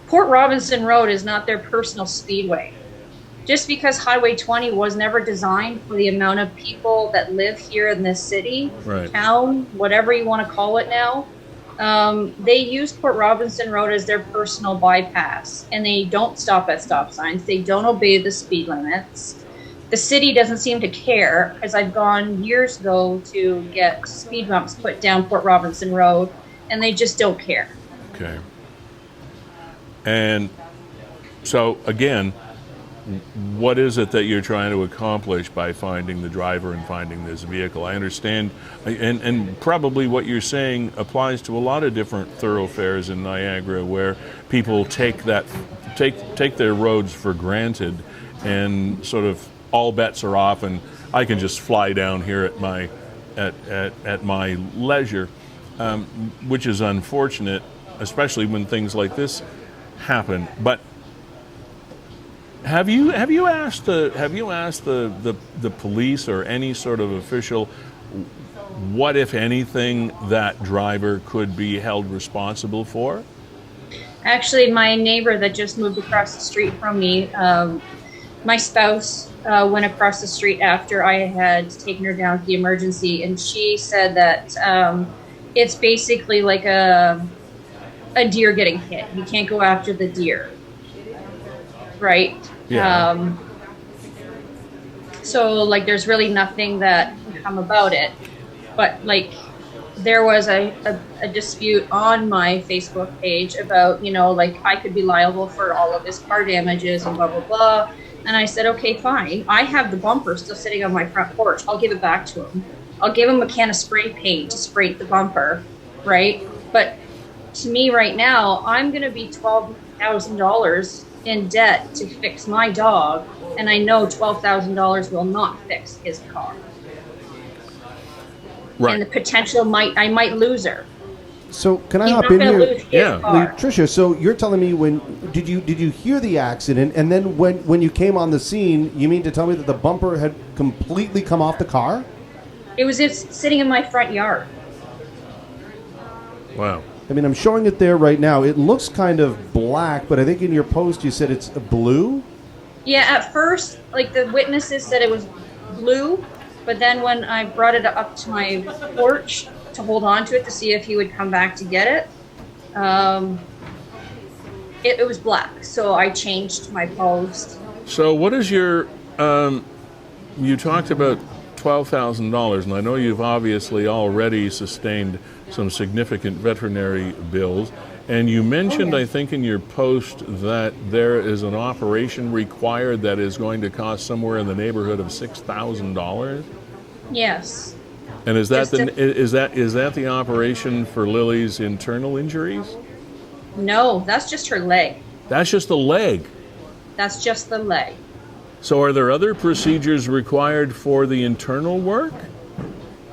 Port Robinson Road is not their personal speedway. Just because Highway 20 was never designed for the amount of people that live here in this city, town, whatever you want to call it now, they use Port Robinson Road as their personal bypass, and they don't stop at stop signs. They don't obey the speed limits. The city doesn't seem to care, because I've gone years ago to get speed bumps put down Port Robinson Road, and they just don't care. Okay. And so, again, what is it that you're trying to accomplish by finding the driver and finding this vehicle? I understand, and probably what you're saying applies to a lot of different thoroughfares in Niagara where people take their roads for granted and sort of all bets are off and I can just fly down here at my at my leisure, which is unfortunate, especially when things like this happen. But have you asked the police or any sort of official what, if anything, that driver could be held responsible for? Actually, my neighbor that just moved across the street from me, my spouse went across the street after I had taken her down to the emergency, and she said that it's basically like a deer getting hit. You can't go after the deer, right? Yeah. So, like, there's really nothing that can come about it. But, like, there was a dispute on my Facebook page about, like, I could be liable for all of his car damages and blah, blah, blah. And I said, okay, fine. I have the bumper still sitting on my front porch. I'll give it back to him. I'll give him a can of spray paint to spray the bumper, right? But to me right now, I'm going to be $12,000 in debt to fix my dog, and I know $12,000 will not fix his car. Right. And the potential I might lose her. So can I He's hop not in gonna here? lose his car. Tricia, so you're telling me did you hear the accident, and then when you came on the scene, you mean to tell me that the bumper had completely come off the car? It was just sitting in my front yard. Wow. I mean, I'm showing it there right now. It looks kind of black, but I think in your post you said it's blue? Yeah, at first, like, the witnesses said it was blue, but then when I brought it up to my porch to hold on to it to see if he would come back to get it, it was black. So I changed my post. So what is your, you talked about $12,000, and I know you've obviously already sustained some significant veterinary bills, and you mentioned, I think, in your post that there is an operation required that is going to cost somewhere in the neighborhood of $6,000. Yes. And is that the operation for Lily's internal injuries? No, that's just her leg. That's just the leg. That's just the leg. So are there other procedures required for the internal work?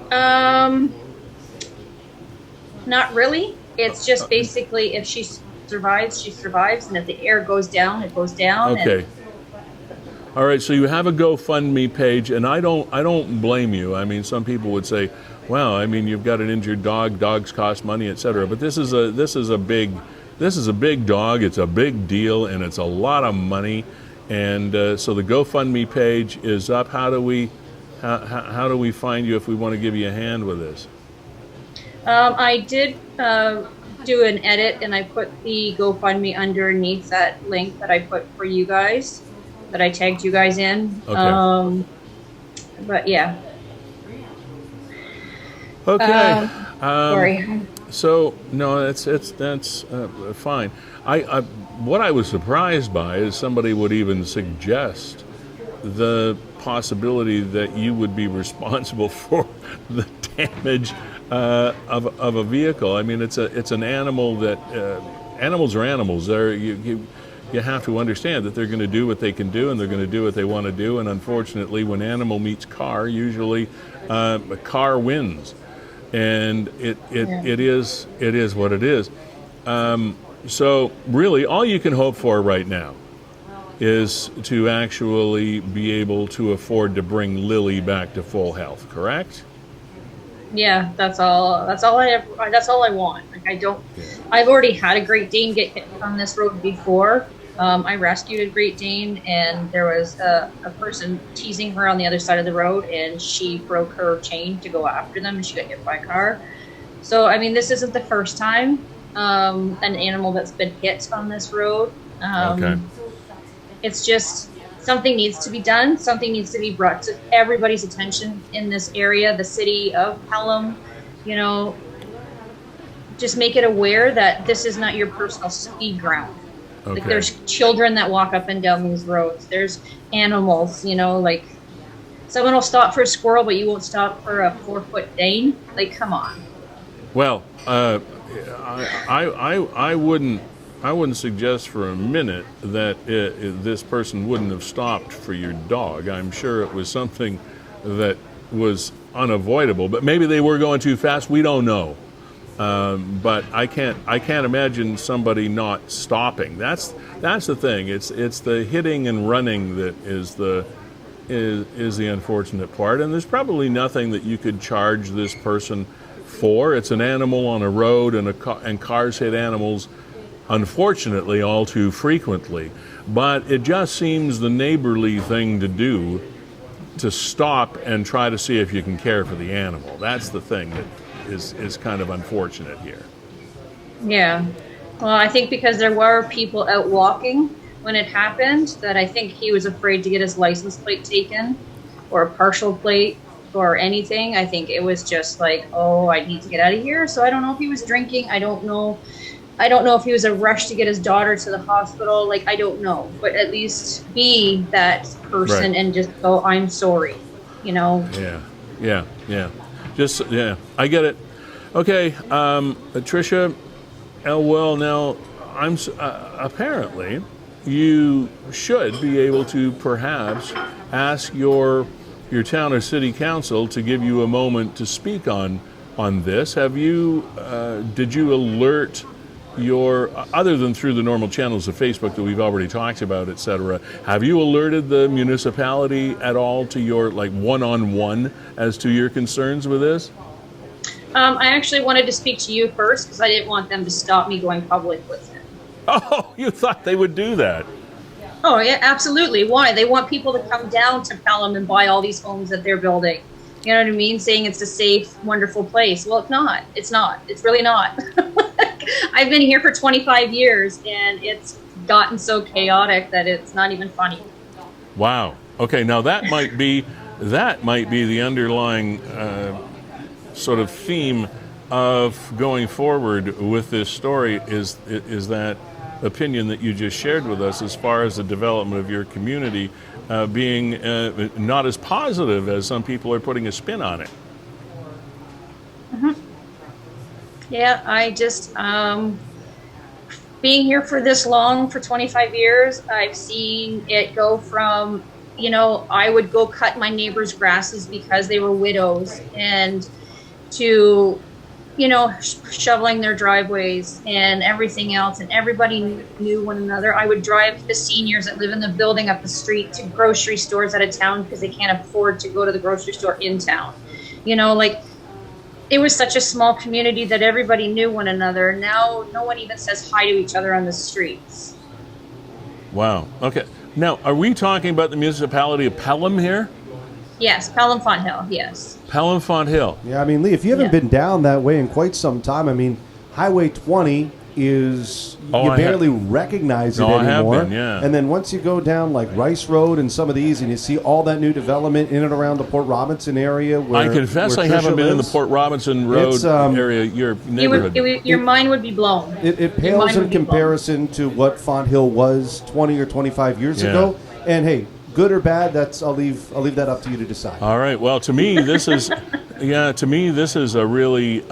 Not really. It's just basically if she survives, she survives, and if the air goes down, it goes down. Okay. All right, so you have a GoFundMe page, and I don't blame you. I mean, some people would say, well, I mean, you've got an injured dog, dogs cost money, etc. But this is a big dog. It's a big deal, and it's a lot of money. And so the GoFundMe page is up. How do we find you if we want to give you a hand with this? I did do an edit, and I put the GoFundMe underneath that link that I put for you guys, that I tagged you guys in. Okay. But yeah. Okay. Sorry. So no, that's fine. I what I was surprised by is somebody would even suggest the possibility that you would be responsible for the damage of a vehicle. I mean, it's an animal that animals are animals. You have to understand that they're going to do what they can do, and they're going to do what they want to do. And unfortunately, when animal meets car, usually a car wins, and it is what it is. So really, all you can hope for right now is to actually be able to afford to bring Lily back to full health. Correct? Yeah, that's all I want. Like, I've already had a Great Dane get hit on this road before. I rescued a Great Dane, and there was a person teasing her on the other side of the road, and she broke her chain to go after them, and she got hit by a car. So, I mean, this isn't the first time an animal that's been hit on this road. Okay. It's just something needs to be done. Something needs to be brought to everybody's attention in this area, the city of Pelham. Just make it aware that this is not your personal speed ground. Okay. Like, there's children that walk up and down these roads. There's animals, like someone will stop for a squirrel, but you won't stop for a 4-foot Dane. Like, come on. Well, I wouldn't suggest for a minute that this person wouldn't have stopped for your dog. I'm sure it was something that was unavoidable. But maybe they were going too fast. We don't know. But I can't imagine somebody not stopping. That's the thing. It's the hitting and running that is the unfortunate part. And there's probably nothing that you could charge this person for. It's an animal on a road, and cars hit animals, unfortunately, all too frequently. But it just seems the neighborly thing to do, to stop and try to see if you can care for the animal. That's the thing that is kind of unfortunate here. Yeah. Well, I think because there were people out walking when it happened, that I think he was afraid to get his license plate taken, or a partial plate, or anything. I think it was just like, oh, I need to get out of here. So I don't know if he was drinking. I don't know if he was a rush to get his daughter to the hospital. Like, I don't know. But at least be that person, right, and just go, I'm sorry, you know? Yeah. I get it. Okay, Trisha Elwell, now, apparently, you should be able to perhaps ask your town or city council to give you a moment to speak on this. Have you, did you alert other than through the normal channels of Facebook that we've already talked about, etc., have you alerted the municipality at all to your, like, one-on-one as to your concerns with this? I actually wanted to speak to you first because I didn't want them to stop me going public with it. Oh, you thought they would do that? Oh, yeah, absolutely. Why? They want people to come down to Pelham and buy all these homes that they're building. You know what I mean? Saying it's a safe, wonderful place. Well, it's not. It's not. It's really not. I've been here for 25 years, and it's gotten so chaotic that it's not even funny. Wow. Okay, now that might be the underlying sort of theme of going forward with this story is that opinion that you just shared with us as far as the development of your community being not as positive as some people are putting a spin on it. Mm-hmm. Yeah, I just, being here for this long, for 25 years, I've seen it go from, you know, I would go cut my neighbors' grasses because they were widows, and to, you know, shoveling their driveways and everything else, and everybody knew one another. I would drive the seniors that live in the building up the street to grocery stores out of town because they can't afford to go to the grocery store in town. You know, like, it was such a small community that everybody knew one another. Now, no one even says hi to each other on the streets. Wow. Okay. Now, are we talking about the municipality of Pelham here? Yes, Pelham Fonthill, yes. Pelham Fonthill. Yeah, I mean, Lee, if you haven't been down that way in quite some time, I mean, Highway 20 is, you barely recognize it anymore. I have been, yeah. And then once you go down like Rice Road and some of these, and you see all that new development in and around the Port Robinson area. Where, I confess I haven't been in the Port Robinson Road area, your neighborhood. Your mind would be blown. It pales in comparison to what Fonthill was 20 or 25 years ago. And hey, good or bad, I'll leave that up to you to decide. All right. Well, to me, this is a really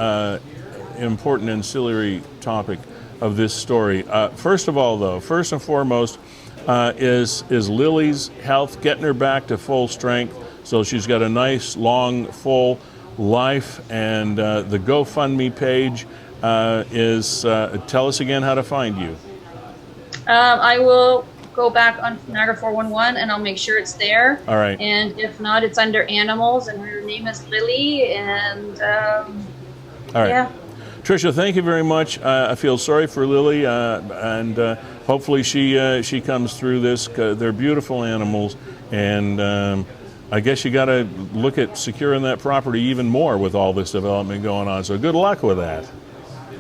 important ancillary topic of this story. First of all, though, first and foremost, is Lily's health, getting her back to full strength, so she's got a nice, long, full life. And the GoFundMe page is. Tell us again how to find you. I will go back on Niagara 411 and I'll make sure it's there. All right. And if not, it's under animals, and her name is Lily. And all right. Yeah. Trisha, thank you very much. I feel sorry for Lily, and hopefully she comes through this. They're beautiful animals, and I guess you got to look at securing that property even more with all this development going on. So good luck with that.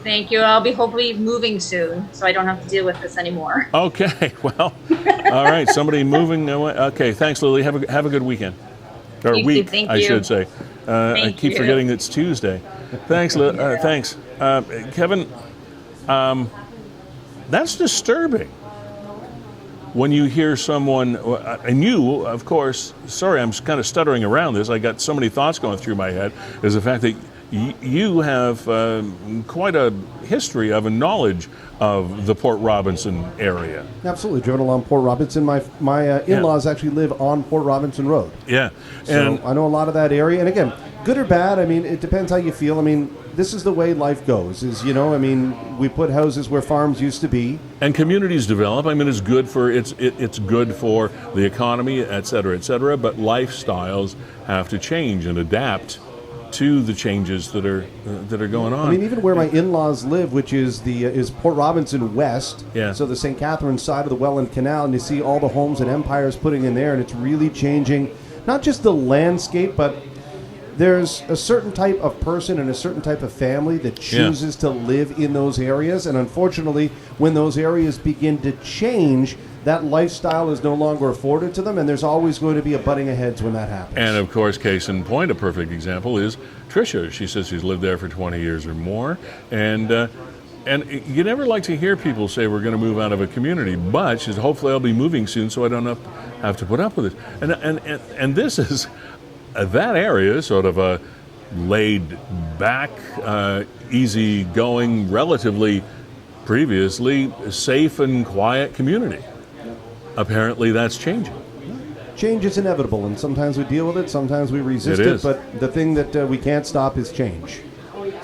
Thank you. I'll be hopefully moving soon, so I don't have to deal with this anymore. Okay. Well, all right. Somebody moving. Okay. Thanks, Lily. Have a good weekend. Or you week, too. Thank I you. should say. I keep forgetting it's Tuesday. Thanks, thanks. Kevin, that's disturbing when you hear someone, and you, of course, sorry, I'm kind of stuttering around this. I got so many thoughts going through my head, is the fact that you have quite a history of a knowledge of the Port Robinson area. Absolutely, driven along Port Robinson. My in-laws actually live on Port Robinson Road. Yeah, so I know a lot of that area. And again, good or bad, I mean, it depends how you feel. I mean, this is the way life goes. I mean, we put houses where farms used to be, and communities develop. I mean, it's good for it's good for the economy, et cetera, but lifestyles have to change and adapt to the changes that are going on. I mean, even where my in-laws live, which is is Port Robinson West, so the St. Catharines side of the Welland Canal, and you see all the homes that Empire's putting in there, and it's really changing not just the landscape, but there's a certain type of person and a certain type of family that chooses to live in those areas, and unfortunately, when those areas begin to change, that lifestyle is no longer afforded to them, and there's always going to be a butting of heads when that happens. And of course, case in point, a perfect example is Trisha. She says she's lived there for 20 years or more, and you never like to hear people say we're going to move out of a community, but she says hopefully I'll be moving soon, so I don't have to put up with it. And this is that area, sort of a laid back, easy going, relatively previously safe and quiet community. Apparently that's changing. Change is inevitable, and sometimes we deal with it, sometimes we resist it, but the thing that we can't stop is change.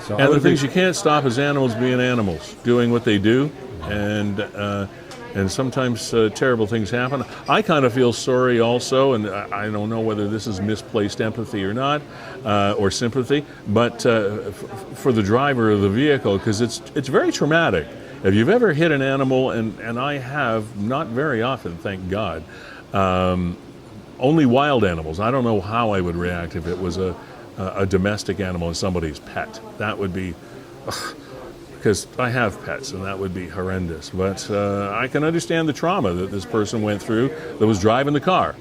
So and the things you can't stop is animals being animals, doing what they do, and sometimes terrible things happen. I kind of feel sorry also, and I don't know whether this is misplaced empathy or not, or sympathy, but for the driver of the vehicle, because it's very traumatic. If you've ever hit an animal, and I have, not very often, thank God, only wild animals. I don't know how I would react if it was a domestic animal and somebody's pet. That would be, because I have pets, and that would be horrendous. But I can understand the trauma that this person went through that was driving the car.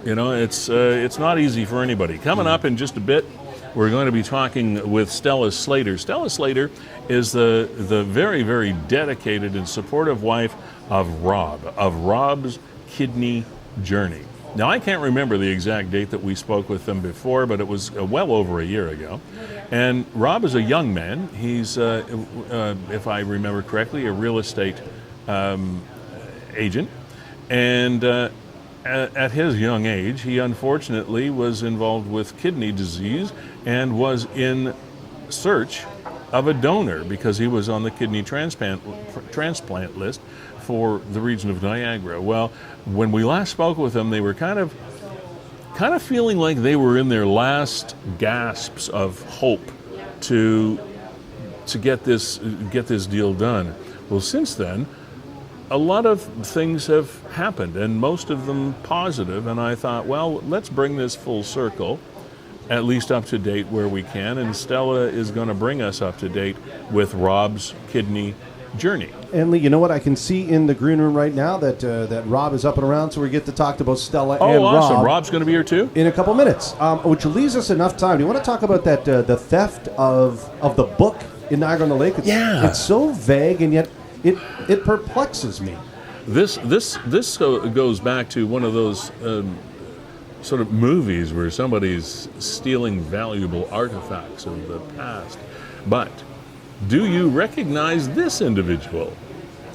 You know, it's not easy for anybody. Coming up in just a bit, we're going to be talking with Stella Slater. Stella Slater is the very, very dedicated and supportive wife of Robb, of Robb's Kidney Journey. Now, I can't remember the exact date that we spoke with them before, but it was well over a year ago. And Robb is a young man. He's, if I remember correctly, a real estate agent. And at his young age, he unfortunately was involved with kidney disease and was in search of a donor because he was on the kidney transplant list for the region of Niagara. Well, when we last spoke with them, they were kind of feeling like they were in their last gasps of hope to get this deal done. Well, since then, a lot of things have happened, and most of them positive, and I thought, well, let's bring this full circle, at least up to date where we can, and Stella is going to bring us up to date with Robb's Kidney Journey. And Lee, you know what? I can see in the green room right now that Robb is up and around, so we get to talk about Stella and Robb. Oh, awesome. Robb's going to be here too? In a couple minutes, which leaves us enough time. Do you want to talk about that the theft of the book in Niagara on the Lake? It's so vague, and yet it perplexes me. This goes back to one of those sort of movies where somebody's stealing valuable artifacts of the past. But do you recognize this individual?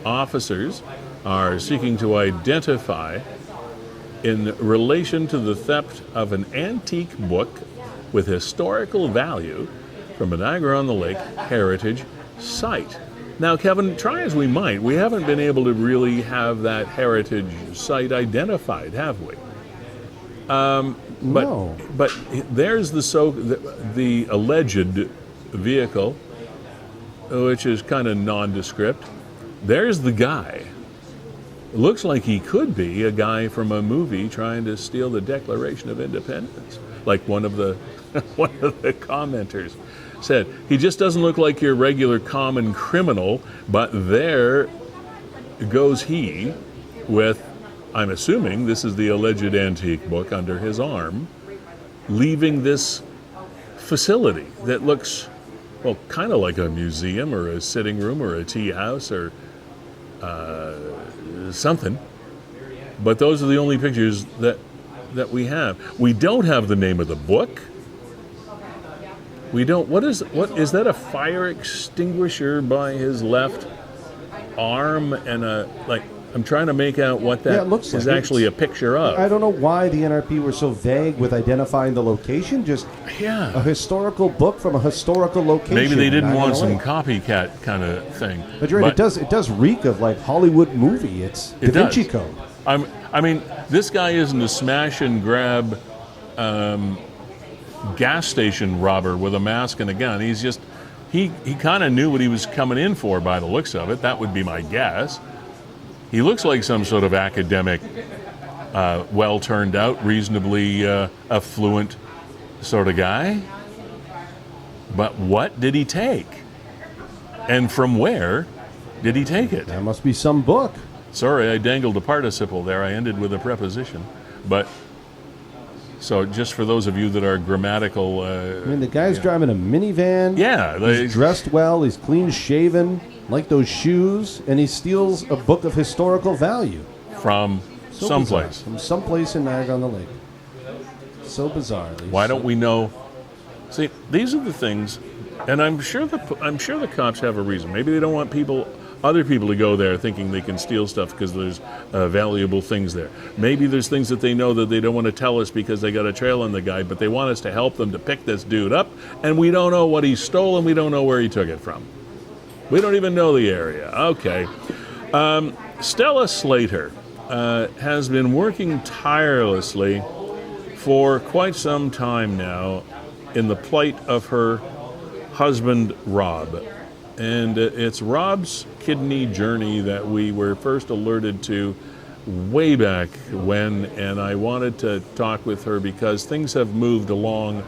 Officers are seeking to identify in relation to the theft of an antique book with historical value from a Niagara on the Lake heritage site. Now, Kevin, try as we might, we haven't been able to really have that heritage site identified, have we? No. But there's the alleged vehicle, which is kind of nondescript. There's the guy. It looks like he could be a guy from a movie trying to steal the Declaration of Independence, like one of the commenters said. He just doesn't look like your regular common criminal, but there goes he with, I'm assuming this is the alleged antique book under his arm, leaving this facility that looks, well, kind of like a museum or a sitting room or a tea house or something. But those are the only pictures that we have. We don't have the name of the book. We don't. What is that? A fire extinguisher by his left arm and a like. I'm trying to make out what that looks is like. actually a picture of. I don't know why the NRP were so vague with identifying the location. Just a historical book from a historical location. Maybe they didn't want some copycat kind of thing. But you're right. It does reek of like Hollywood movie. It's Da Vinci Code. I mean, this guy isn't a smash and grab gas station robber with a mask and a gun. He's just he kind of knew what he was coming in for by the looks of it. That would be my guess. He looks like some sort of academic, well turned out, reasonably affluent sort of guy. But what did he take? And from where did he take it? That must be some book. Sorry, I dangled a participle there. I ended with a preposition. But, so just for those of you that are grammatical... I mean, the guy's driving a minivan. Yeah. He's dressed well. He's clean shaven, like those shoes. And he steals a book of historical value. From someplace. Bizarre. From someplace in Niagara-on-the-Lake. So bizarrely. Why don't we know... See, these are the things... And I'm sure the cops have a reason. Maybe they don't want other people to go there thinking they can steal stuff because there's valuable things there. Maybe there's things that they know that they don't want to tell us because they got a trail on the guy, but they want us to help them to pick this dude up, and we don't know what he stole and we don't know where he took it from. We don't even know the area. Okay. Stella Slater has been working tirelessly for quite some time now in the plight of her husband, Robb. And it's Robb's kidney journey that we were first alerted to way back when, and I wanted to talk with her because things have moved along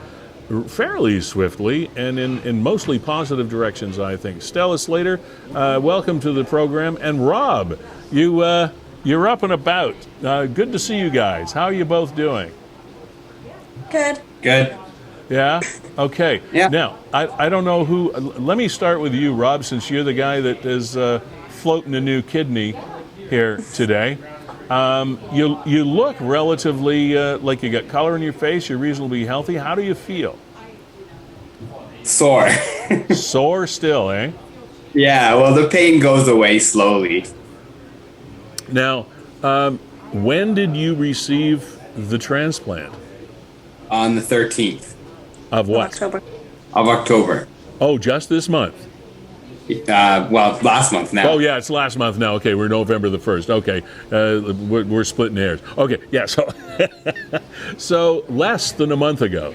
fairly swiftly and in mostly positive directions, I think. Stella Slater, welcome to the program. And Robb, you're up and about. Good to see you guys. How are you both doing? Good. Good. Yeah? Okay. Yeah. Now, I don't know who... Let me start with you, Robb, since you're the guy that is floating a new kidney here today. You look relatively like you got color in your face. You're reasonably healthy. How do you feel? Sore. Sore still, eh? Yeah, well, the pain goes away slowly. Now, when did you receive the transplant? On the 13th. Of what? October. Of October. Oh, just this month? Well, last month now. Oh, yeah, it's last month now. Okay, we're November the 1st. Okay, we're splitting hairs. Okay, yeah, so less than a month ago.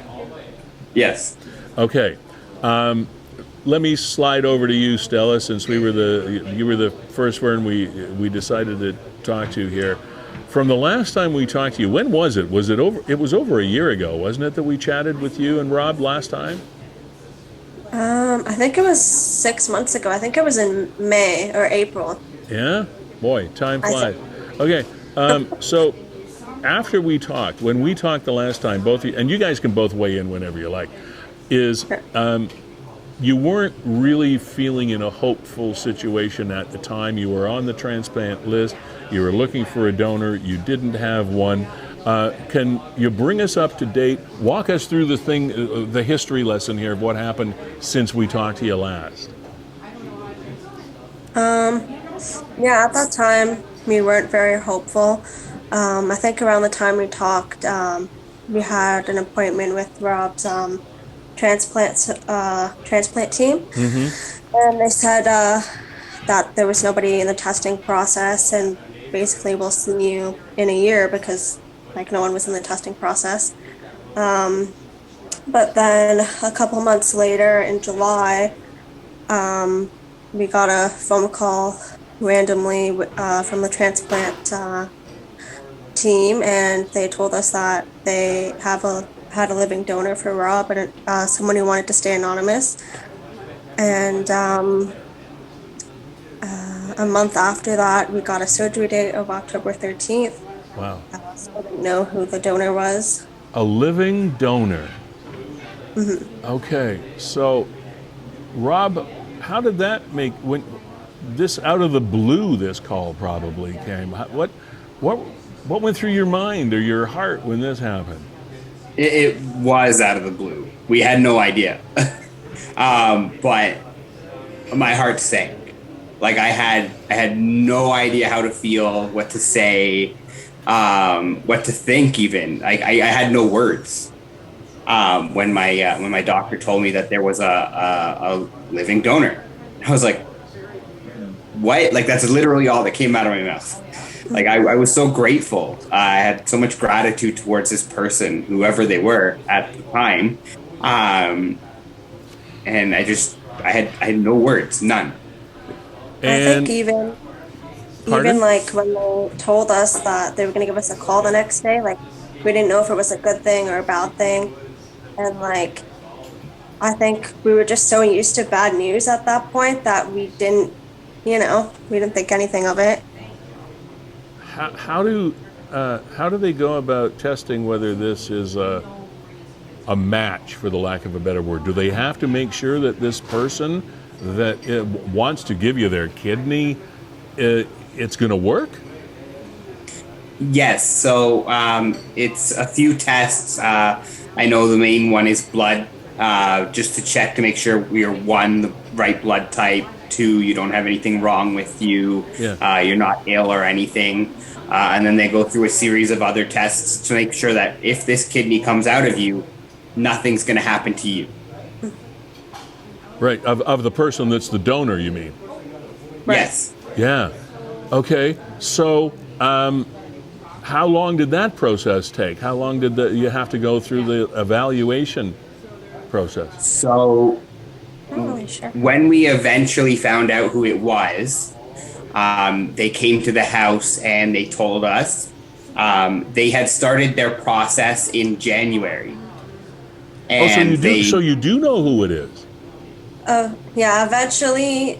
Yes. Okay. Let me slide over to you, Stella, since you were the first one we decided to talk to here. From the last time we talked to you, when was it? Was it over? It was over a year ago, wasn't it, that we chatted with you and Robb last time? I think it was 6 months ago. I think it was in May or April. Yeah? Boy, time flies. Okay, so after we talked, when we talked the last time, both of you, and you guys can both weigh in whenever you like, is you weren't really feeling in a hopeful situation at the time. You were on the transplant list. You were looking for a donor. You didn't have one. Can you bring us up to date? Walk us through the history lesson here of what happened since we talked to you last. Yeah, at that time, we weren't very hopeful. I think around the time we talked, we had an appointment with Robb's transplant team. Mm-hmm. And they said that there was nobody in the testing process, and basically we'll see you in a year because no one was in the testing process. But then a couple months later in July, we got a phone call randomly from the transplant team, and they told us that they had a living donor for Robb, and someone who wanted to stay anonymous. And a month after that, we got a surgery date of October 13th. Wow. So I didn't know who the donor was. A living donor. Mm-hmm. Okay, so Robb, how did that make, when this out of the blue, this call probably came, what went through your mind or your heart when this happened? It was out of the blue. We had no idea. But my heart sank. Like I had no idea how to feel, what to say, what to think. Even I had no words when my doctor told me that there was a living donor. I was like, what? Like that's literally all that came out of my mouth. Like I was so grateful. I had so much gratitude towards this person, whoever they were at the time, and I had no words, none. And I think even like when they told us that they were going to give us a call the next day, like we didn't know if it was a good thing or a bad thing, and like I think we were just so used to bad news at that point that we didn't think anything of it. How do they go about testing whether this is a match, for the lack of a better word? Do they have to make sure that this person that wants to give you their kidney, it's going to work? Yes. So it's a few tests. I know the main one is blood, just to check to make sure we are, one, the right blood type, two, you don't have anything wrong with you, you're not ill or anything. And then they go through a series of other tests to make sure that if this kidney comes out of you, nothing's going to happen to you. Right, of the person that's the donor, you mean? Right. Yes. Yeah. Okay. So, how long did that process take? How long did you have to go through the evaluation process? So, when we eventually found out who it was, they came to the house and they told us they had started their process in January. And so you do know who it is? Yeah, eventually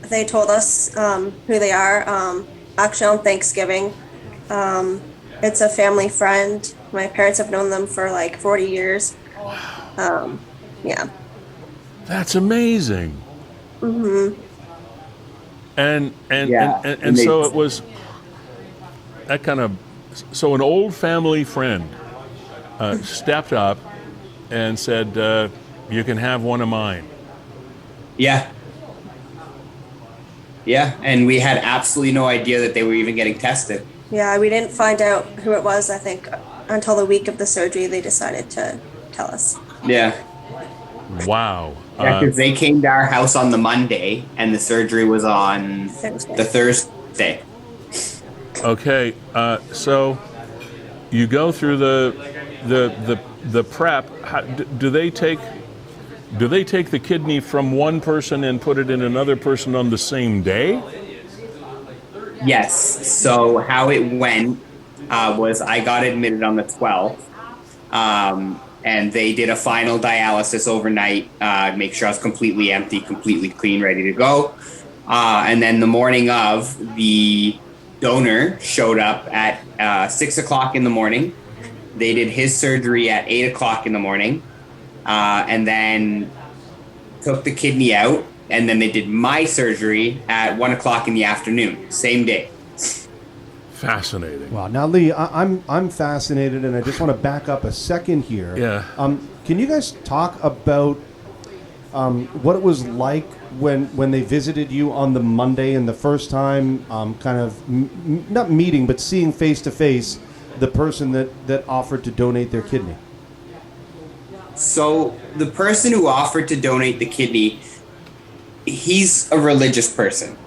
they told us who they are. Actually on Thanksgiving. It's a family friend. My parents have known them for like 40 years. Yeah. That's amazing. Mm-hmm. And so it was that kind of, so an old family friend stepped up and said, you can have one of mine. Yeah. Yeah, and we had absolutely no idea that they were even getting tested. Yeah, we didn't find out who it was, I think, until the week of the surgery. They decided to tell us. Yeah. Wow. Yeah, because they came to our house on the Monday, and the surgery was on the Thursday. Okay, so you go through the prep. Do they take the kidney from one person and put it in another person on the same day? Yes. So how it went was I got admitted on the 12th, and they did a final dialysis overnight, make sure I was completely empty, completely clean, ready to go. And then the morning of, the donor showed up at 6 o'clock in the morning. They did his surgery at 8 o'clock in the morning, and then took the kidney out, and then they did my surgery at 1 o'clock in the afternoon, same day. Fascinating. Wow. Now, Lee, I'm fascinated, and I just want to back up a second here. Yeah. Can you guys talk about what it was like when they visited you on the Monday and the first time, kind of not meeting, but seeing face to face the person that offered to donate their kidney? So the person who offered to donate the kidney, he's a religious person.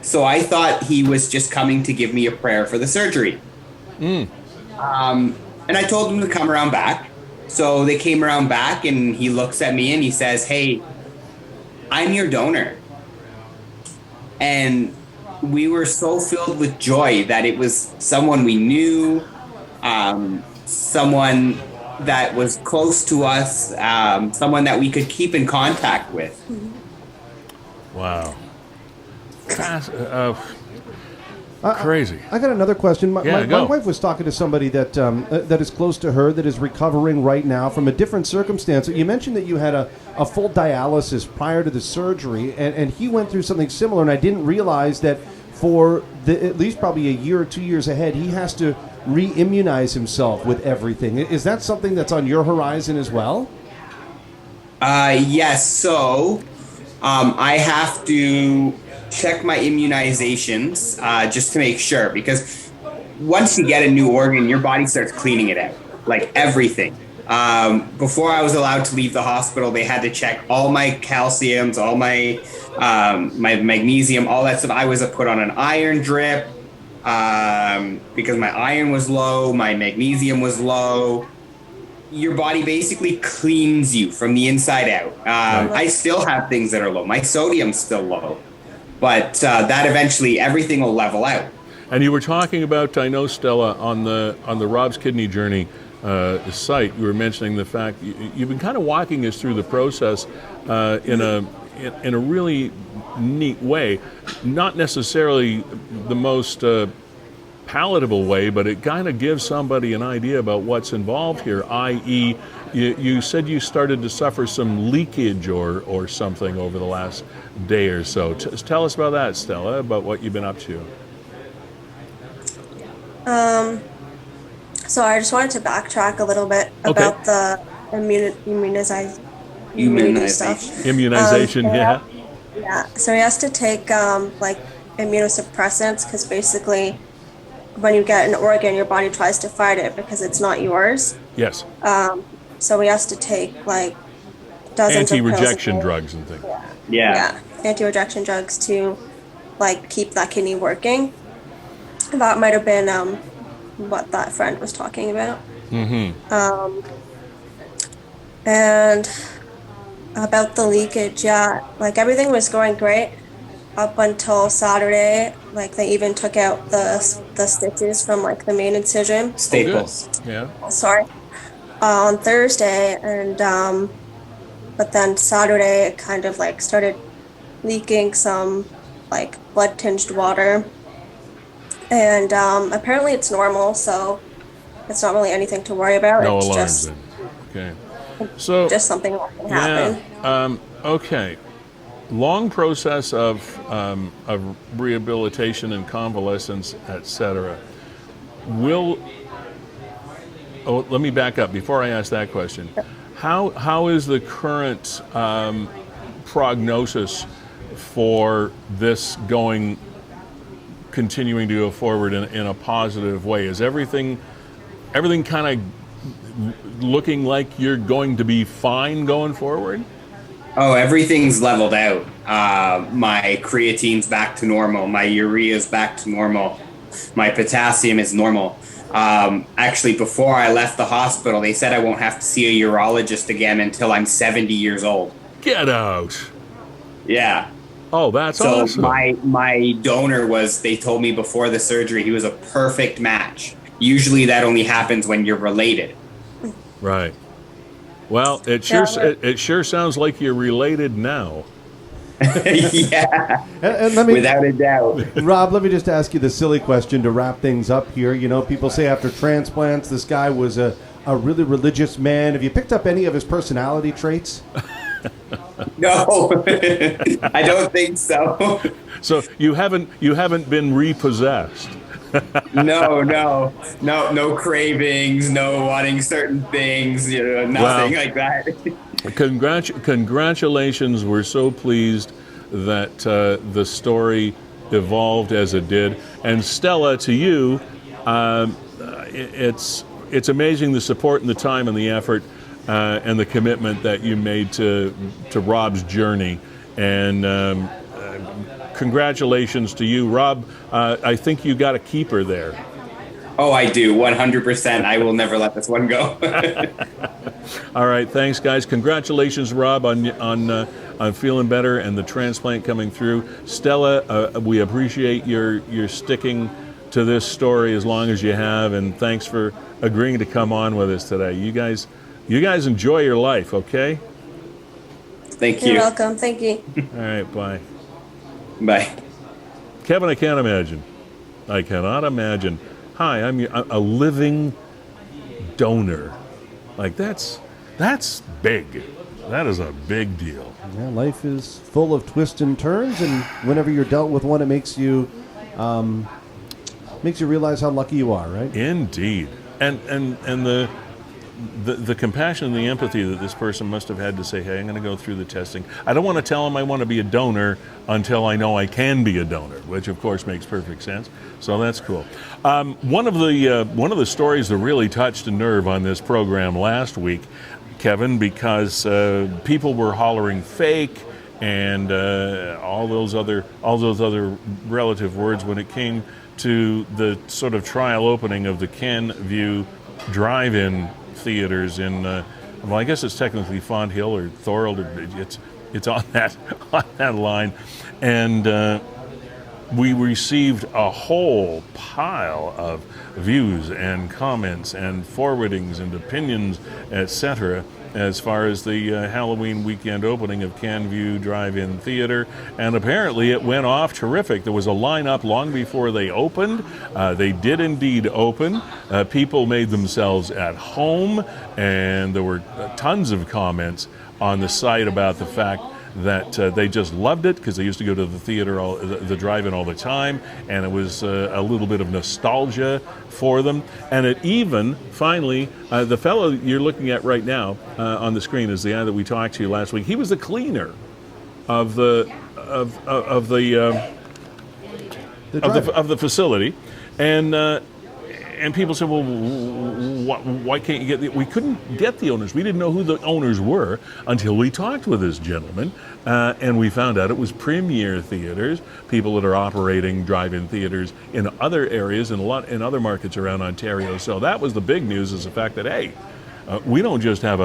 So I thought he was just coming to give me a prayer for the surgery. And I told him to come around back. So they came around back, and he looks at me and he says, "Hey, I'm your donor." And we were so filled with joy that it was someone we knew, someone that was close to us, someone that we could keep in contact with. Wow. Crazy. I got another question. My Go. wife was talking to somebody that that is close to her, that is recovering right now from a different circumstance. You mentioned that you had a full dialysis prior to the surgery, and he went through something similar, and I didn't realize that for at least probably a year or 2 years ahead, he has to re-immunize himself with everything. Is that something that's on your horizon as well? Yes. So I have to check my immunizations just to make sure, because once you get a new organ, your body starts cleaning it out, like everything. Before I was allowed to leave the hospital, they had to check all my calciums, all my my magnesium, all that stuff. I was put on an iron drip because my iron was low, my magnesium was low. Your body basically cleans you from the inside out. I still have things that are low. My sodium's still low, but that eventually everything will level out. And you were talking about, I know, Stella, on the Robb's Kidney Journey site, you were mentioning the fact you've been kind of walking us through the process in a really neat way, not necessarily the most palatable way, but it kind of gives somebody an idea about what's involved here, i.e. you said you started to suffer some leakage or something over the last day or so. Tell us about that, Stella, about what you've been up to. So I just wanted to backtrack a little bit about the immunization stuff. Immunization, yeah. Yeah, so he has to take like immunosuppressants, because basically when you get an organ, your body tries to fight it because it's not yours. Yes. So he has to take like dozens anti-rejection of drugs and things. Yeah. Anti-rejection drugs to like keep that kidney working. That might have been what that friend was talking about. Mm-hmm. And about the leakage, yeah, like everything was going great up until Saturday. Like they even took out the stitches from like the main incision. Staples. Yeah. Sorry. On Thursday, and but then Saturday it kind of like started leaking some like blood tinged water. And apparently it's normal, so it's not really anything to worry about. No it's alarms just, then. Okay. So just something that can happen. Yeah. Okay. Long process of rehabilitation and convalescence, etc. Let me back up before I ask that question. How is the current prognosis for this continuing to go forward in a positive way? Is everything kind of looking like you're going to be fine going forward? Oh, everything's leveled out. My creatine's back to normal. My urea's back to normal. My potassium is normal. Actually, before I left the hospital, they said I won't have to see a urologist again until I'm 70 years old. Get out. Yeah. Oh, that's so awesome. My donor they told me before the surgery, he was a perfect match. Usually that only happens when you're related. Right. Well, it sure sounds like you're related now. Yeah. And without a doubt. Robb, let me just ask you the silly question to wrap things up here. You know, people say after transplants, this guy was a really religious man. Have you picked up any of his personality traits? No, I don't think so. So you haven't been repossessed. No cravings, no wanting certain things, nothing like that. Congratulations! We're so pleased that the story evolved as it did. And Stella, to you, it's amazing the support and the time and the effort and the commitment that you made to Robb's journey. And congratulations to you, Robb. I think you got a keeper there. Oh, I do, 100%. I will never let this one go. All right, thanks, guys. Congratulations, Robb, on feeling better and the transplant coming through. Stella, we appreciate your sticking to this story as long as you have, and thanks for agreeing to come on with us today. You guys enjoy your life, okay? Thank you. You're welcome. Thank you. All right, bye. Bye. Kevin, I cannot imagine. Hi, I'm a living donor. Like, that's big. That is a big deal. Yeah, life is full of twists and turns, and whenever you're dealt with one, it makes you realize how lucky you are, right? Indeed. And the compassion and the empathy that this person must have had to say, hey, I'm going to go through the testing. I don't want to tell them I want to be a donor until I know I can be a donor, which of course makes perfect sense. So that's cool. One of the stories that really touched a nerve on this program last week, Kevin, because people were hollering fake and all those other relative words when it came to the sort of trial opening of the Canview drive-in theaters in, well, I guess it's technically Font Hill or Thorold. It's on that line, and we received a whole pile of views and comments and forwardings and opinions, etc., as far as the Halloween weekend opening of Canview Drive-In Theater, and apparently it went off terrific. There was a lineup long before they opened. They did indeed open. People made themselves at home, and there were tons of comments on the site about the fact that they just loved it because they used to go to the theater, the drive-in all the time, and it was a little bit of nostalgia for them. And it even, finally, the fellow you're looking at right now on the screen is the guy that we talked to last week. He was the cleaner of the facility, and people said, well, why can't you get we couldn't get the owners. We didn't know who the owners were until we talked with this gentleman, and we found out it was Premier Theaters, people that are operating drive-in theaters in other areas and in other markets around Ontario. So that was the big news, is the fact that, hey, we don't just have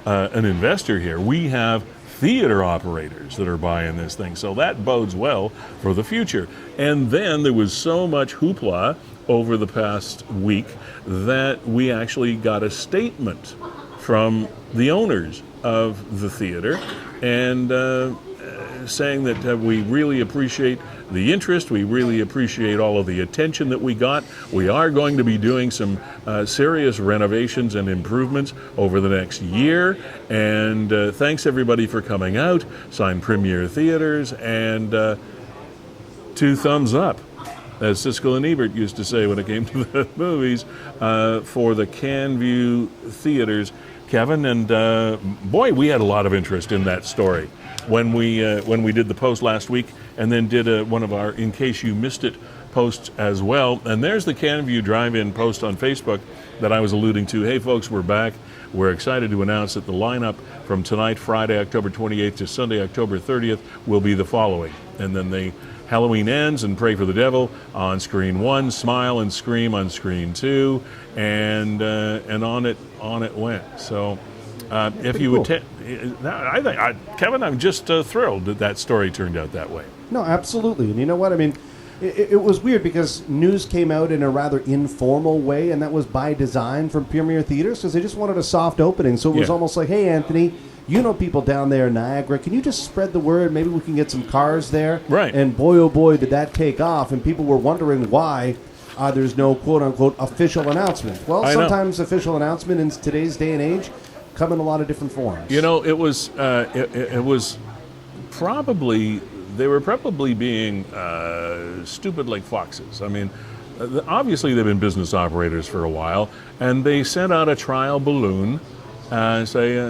an investor here. We have theater operators that are buying this thing. So that bodes well for the future. And then there was so much hoopla over the past week that we actually got a statement from the owners of the theater, and saying that we really appreciate the interest, we really appreciate all of the attention that we got. We are going to be doing some serious renovations and improvements over the next year, and thanks everybody for coming out. Signed Premier Theaters, and 2 thumbs up, as Siskel and Ebert used to say when it came to the movies, for the Canview Theaters, Kevin. And boy, we had a lot of interest in that story when we did the post last week, and then did one of our In Case You Missed It posts as well. And there's the Canview Drive-In post on Facebook that I was alluding to. Hey folks, we're back. We're excited to announce that the lineup from tonight, Friday, October 28th to Sunday, October 30th, will be the following. And then the Halloween Ends and Pray for the Devil on screen 1, Smile and Scream on screen 2, and on it went. So if you would, I think, Kevin, I'm just thrilled that story turned out that way. No, absolutely. And you know what? I mean, it was weird because news came out in a rather informal way, and that was by design from Premier Theaters, because they just wanted a soft opening. So it was almost like, hey, Anthony, you know people down there in Niagara, can you just spread the word? Maybe we can get some cars there. Right. And boy, oh boy, did that take off, and people were wondering why there's no quote-unquote official announcement. Well, sometimes official announcement in today's day and age come in a lot of different forms. You know, it was probably, they were probably being stupid like foxes. I mean, obviously they've been business operators for a while, and they sent out a trial balloon, say,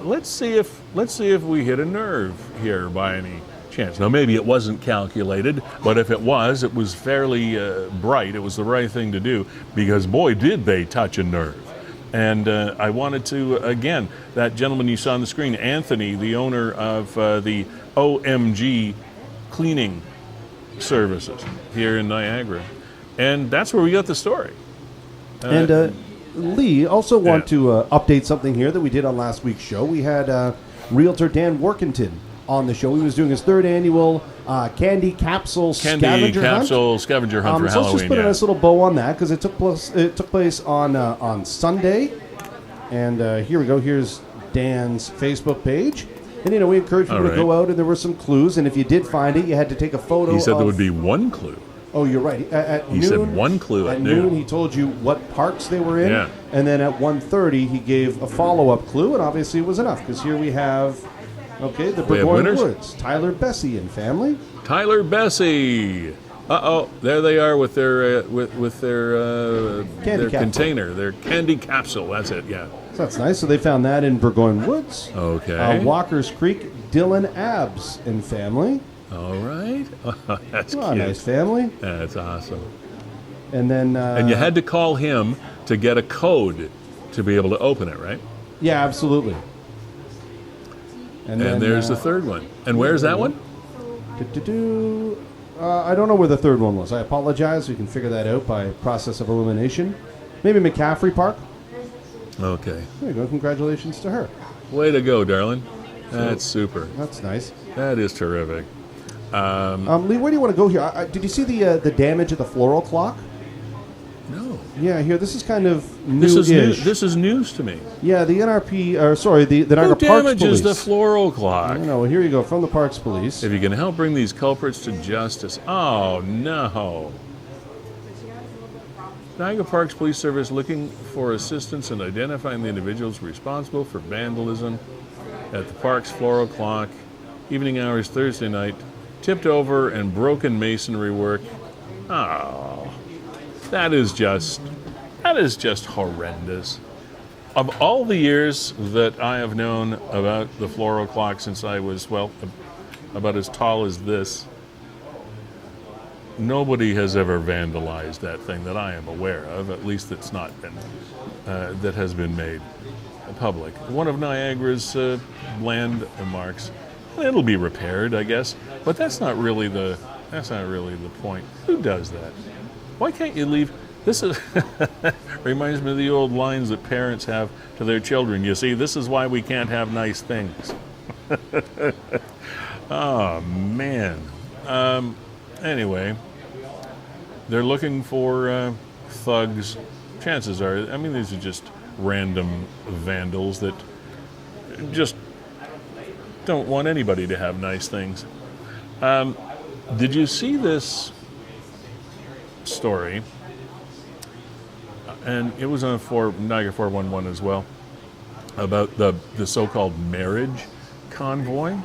let's see if we hit a nerve here by any chance. Now, maybe it wasn't calculated, but if it was fairly bright. It was the right thing to do, because boy, did they touch a nerve. And I wanted to, again, that gentleman you saw on the screen, Anthony, the owner of the OMG cleaning services here in Niagara. And that's where we got the story. And Lee, also want to update something here that we did on last week's show. We had Realtor Dan Workington on the show. He was doing his 3rd annual candy capsule scavenger hunt for Halloween. So let's just put a nice little bow on that, because it took place on Sunday. And here we go. Here's Dan's Facebook page. And, we encourage people to go out, and there were some clues. And if you did find it, you had to take a photo. He said there would be one clue. Oh, you're right. He said one clue at noon. He told you what parks they were in. Yeah. And then at 1:30, he gave a follow-up clue, and obviously it was enough, because here we have, the Burgoyne Woods, Tyler Bessie and family. Tyler Bessie. There they are with their with their Candy capsule. container, their candy capsule. That's it. Yeah. So that's nice. So they found that in Burgoyne Woods. Okay. Walker's Creek, Dylan Abbs and family. All right. That's Oh, cute. nice family. That's awesome. And then And you had to call him to get a code to be able to open it, right? yeah, absolutely. And then, there's the third one. And where's that one? I don't know where the third one was. I apologize. We can figure that out by process of elimination. Maybe McCaffrey Park. Okay. There you go. Congratulations to her. Way to go, darling. That's super. That's nice. That is terrific. Lee, where do you want to go here? Did you see the damage at the floral clock? No. Yeah, here. This is kind of This is new-ish. this is news to me. Yeah, the NRP, or sorry, the Niagara Who Parks Police. damages the floral clock? No, well, here you go, from the Parks Police. If you can help bring these culprits to justice. Oh, no. Niagara Parks Police Service looking for assistance in identifying the individuals responsible for vandalism at the park's floral clock. Evening hours Thursday night. Tipped over and broken masonry work. Oh, that is just horrendous. Of all the years that I have known about the floral clock since I was, well, about as tall as this, nobody has ever vandalized that thing that I am aware of, at least that's not been, that has been made public. One of Niagara's landmarks. It'll be repaired, I guess, but that's not really the point. Who does that? Why can't you leave? This is reminds me of the old lines that parents have to their children. You see, this is why we can't have nice things. Oh man. Anyway, they're looking for thugs. Chances are, I mean, these are just random vandals that just don't want anybody to have nice things. Did you see this story? And it was on Niagara 411 as well, about the so-called marriage convoy.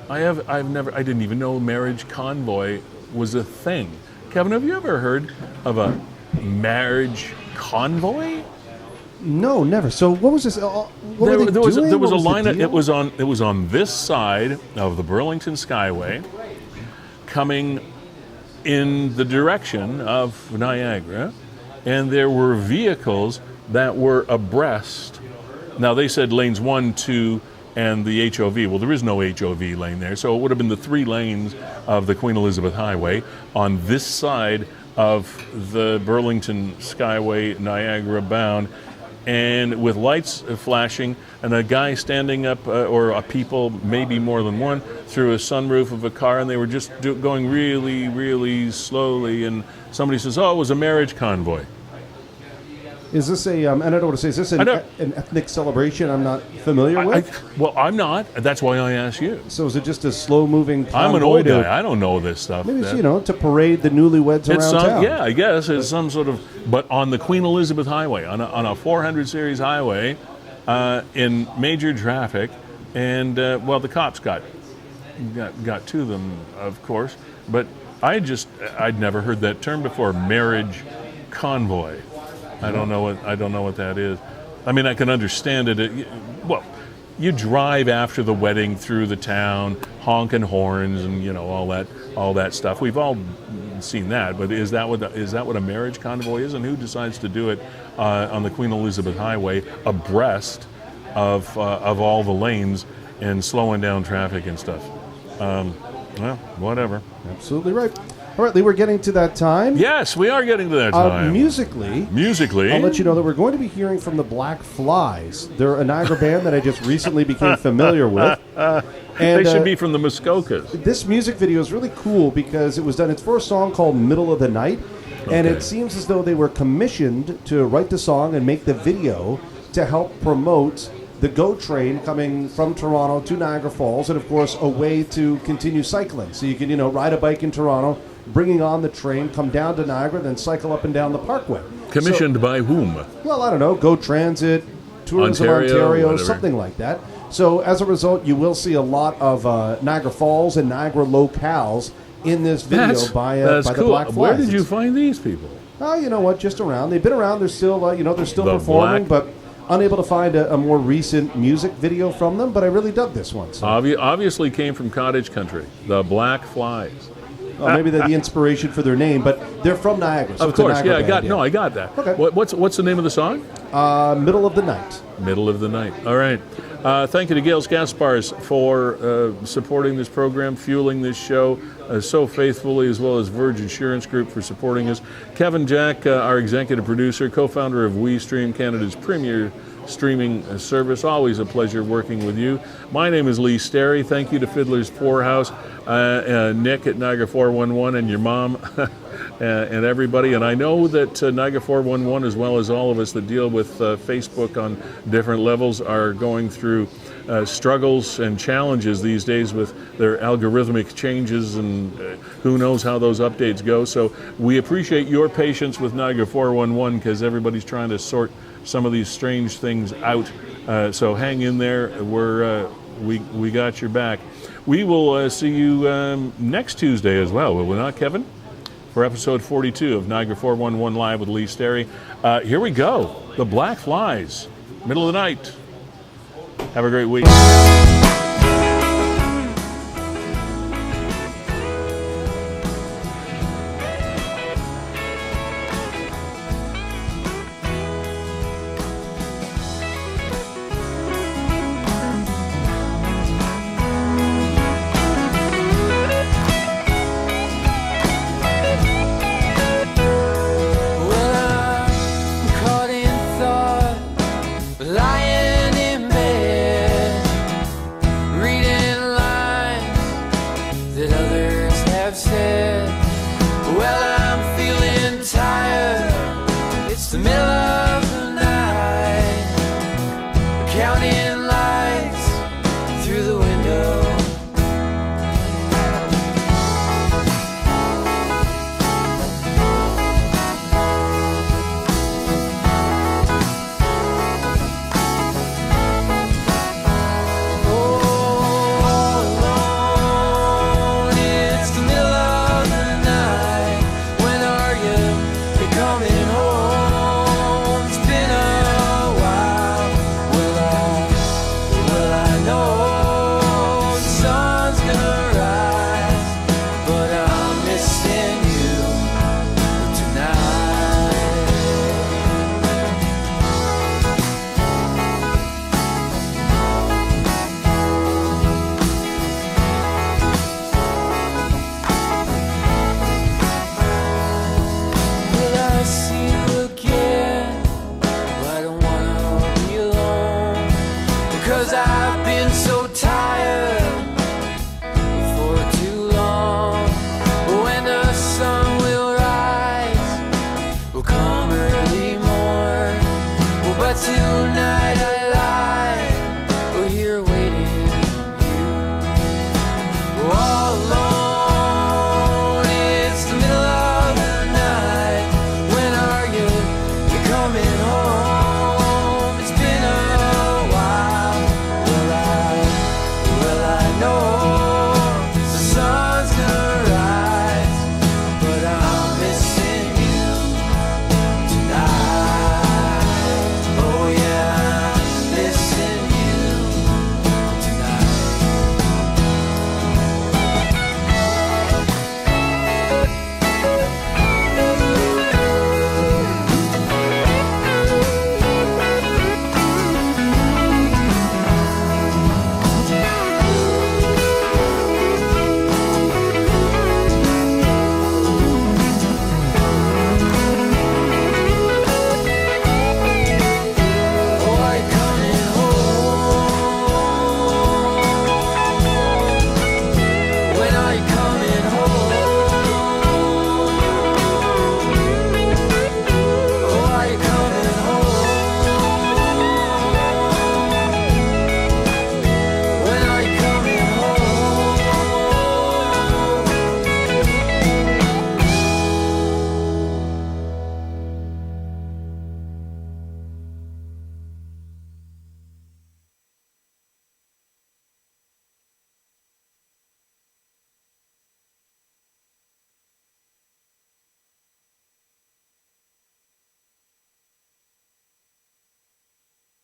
I didn't even know marriage convoy was a thing. Kevin, have you ever heard of a marriage convoy? No, never. So what was this? What were they doing? There was What a line. the deal? It was on this side of the Burlington Skyway, coming in the direction of Niagara, and there were vehicles that were abreast. Now they said lanes 1, 2, and the HOV. Well, there is no HOV lane there, so it would have been the 3 lanes of the Queen Elizabeth Highway on this side of the Burlington Skyway, Niagara bound, and with lights flashing, and a guy standing up, or a people, maybe more than one, through a sunroof of a car, and they were just going really, really slowly, and somebody says, oh, it was a marriage convoy. Is this a, and I don't want to say, is this an ethnic celebration I'm not familiar with? Well, I'm not. That's why I asked you. So is it just a slow-moving convoy? I'm an old guy. I don't know this stuff. Maybe it's, to parade the newlyweds around town. Yeah, I guess it's some sort of, but on the Queen Elizabeth Highway, on a 400 series highway, in major traffic, and well, the cops got to them, of course, but I'd never heard that term before, marriage convoy. I don't know what that is. I mean, I can understand it. Well, you drive after the wedding through the town, honking horns, and all that stuff. We've all seen that. But is that what a marriage convoy is? And who decides to do it on the Queen Elizabeth Highway, abreast of all the lanes and slowing down traffic and stuff? Well, whatever. Absolutely right. All right, Lee, we're getting to that time. Yes, we are getting to that time. Musically, I'll let you know that we're going to be hearing from the Black Flies. They're a Niagara band that I just recently became familiar with. And, they should be from the Muskokas. This music video is really cool because it was done. It's for a song called Middle of the Night, and it seems as though they were commissioned to write the song and make the video to help promote the GO train coming from Toronto to Niagara Falls, and of course a way to continue cycling. So you can, ride a bike in Toronto, bringing on the train, come down to Niagara, then cycle up and down the parkway. Commissioned by whom? Well, I don't know, GO Transit, Tourism Ontario, whatever. something like that. So as a result, you will see a lot of Niagara Falls and Niagara locales in this video by the cool. Black Flies. Where did you find these people? Oh, you know what? Just around. They've been around. They're still, they're still The performing, Black- but unable to find a more recent music video from them. But I really dug this one. So. Obviously came from cottage country. The Black Flies. Well, maybe they're the inspiration for their name, but they're from Niagara. So Of it's a course, Niagara yeah. band, I got that. Okay. What's the name of the song? Middle of the Night. Middle of the Night. All right. Thank you to Gales Gaspars for supporting this program, fueling this show so faithfully, as well as Verge Insurance Group for supporting us. Kevin Jack, our executive producer, co-founder of WeeStream, Canada's premier streaming service. Always a pleasure working with you. My name is Lee Sterry. Thank you to Fiddler's Poorhouse, Nick at Niagara 411, and your mom, and everybody. And I know that Niagara 411, as well as all of us that deal with Facebook on different levels, are going through struggles and challenges these days with their algorithmic changes, and who knows how those updates go. So we appreciate your patience with Niagara 411, because everybody's trying to sort some of these strange things out. So hang in there. We got your back. We will see you next Tuesday as well, will we not, Kevin? For episode 42 of Niagara 411 Live with Lee Sterry. Here we go. The Black Flies. Middle of the night. Have a great week.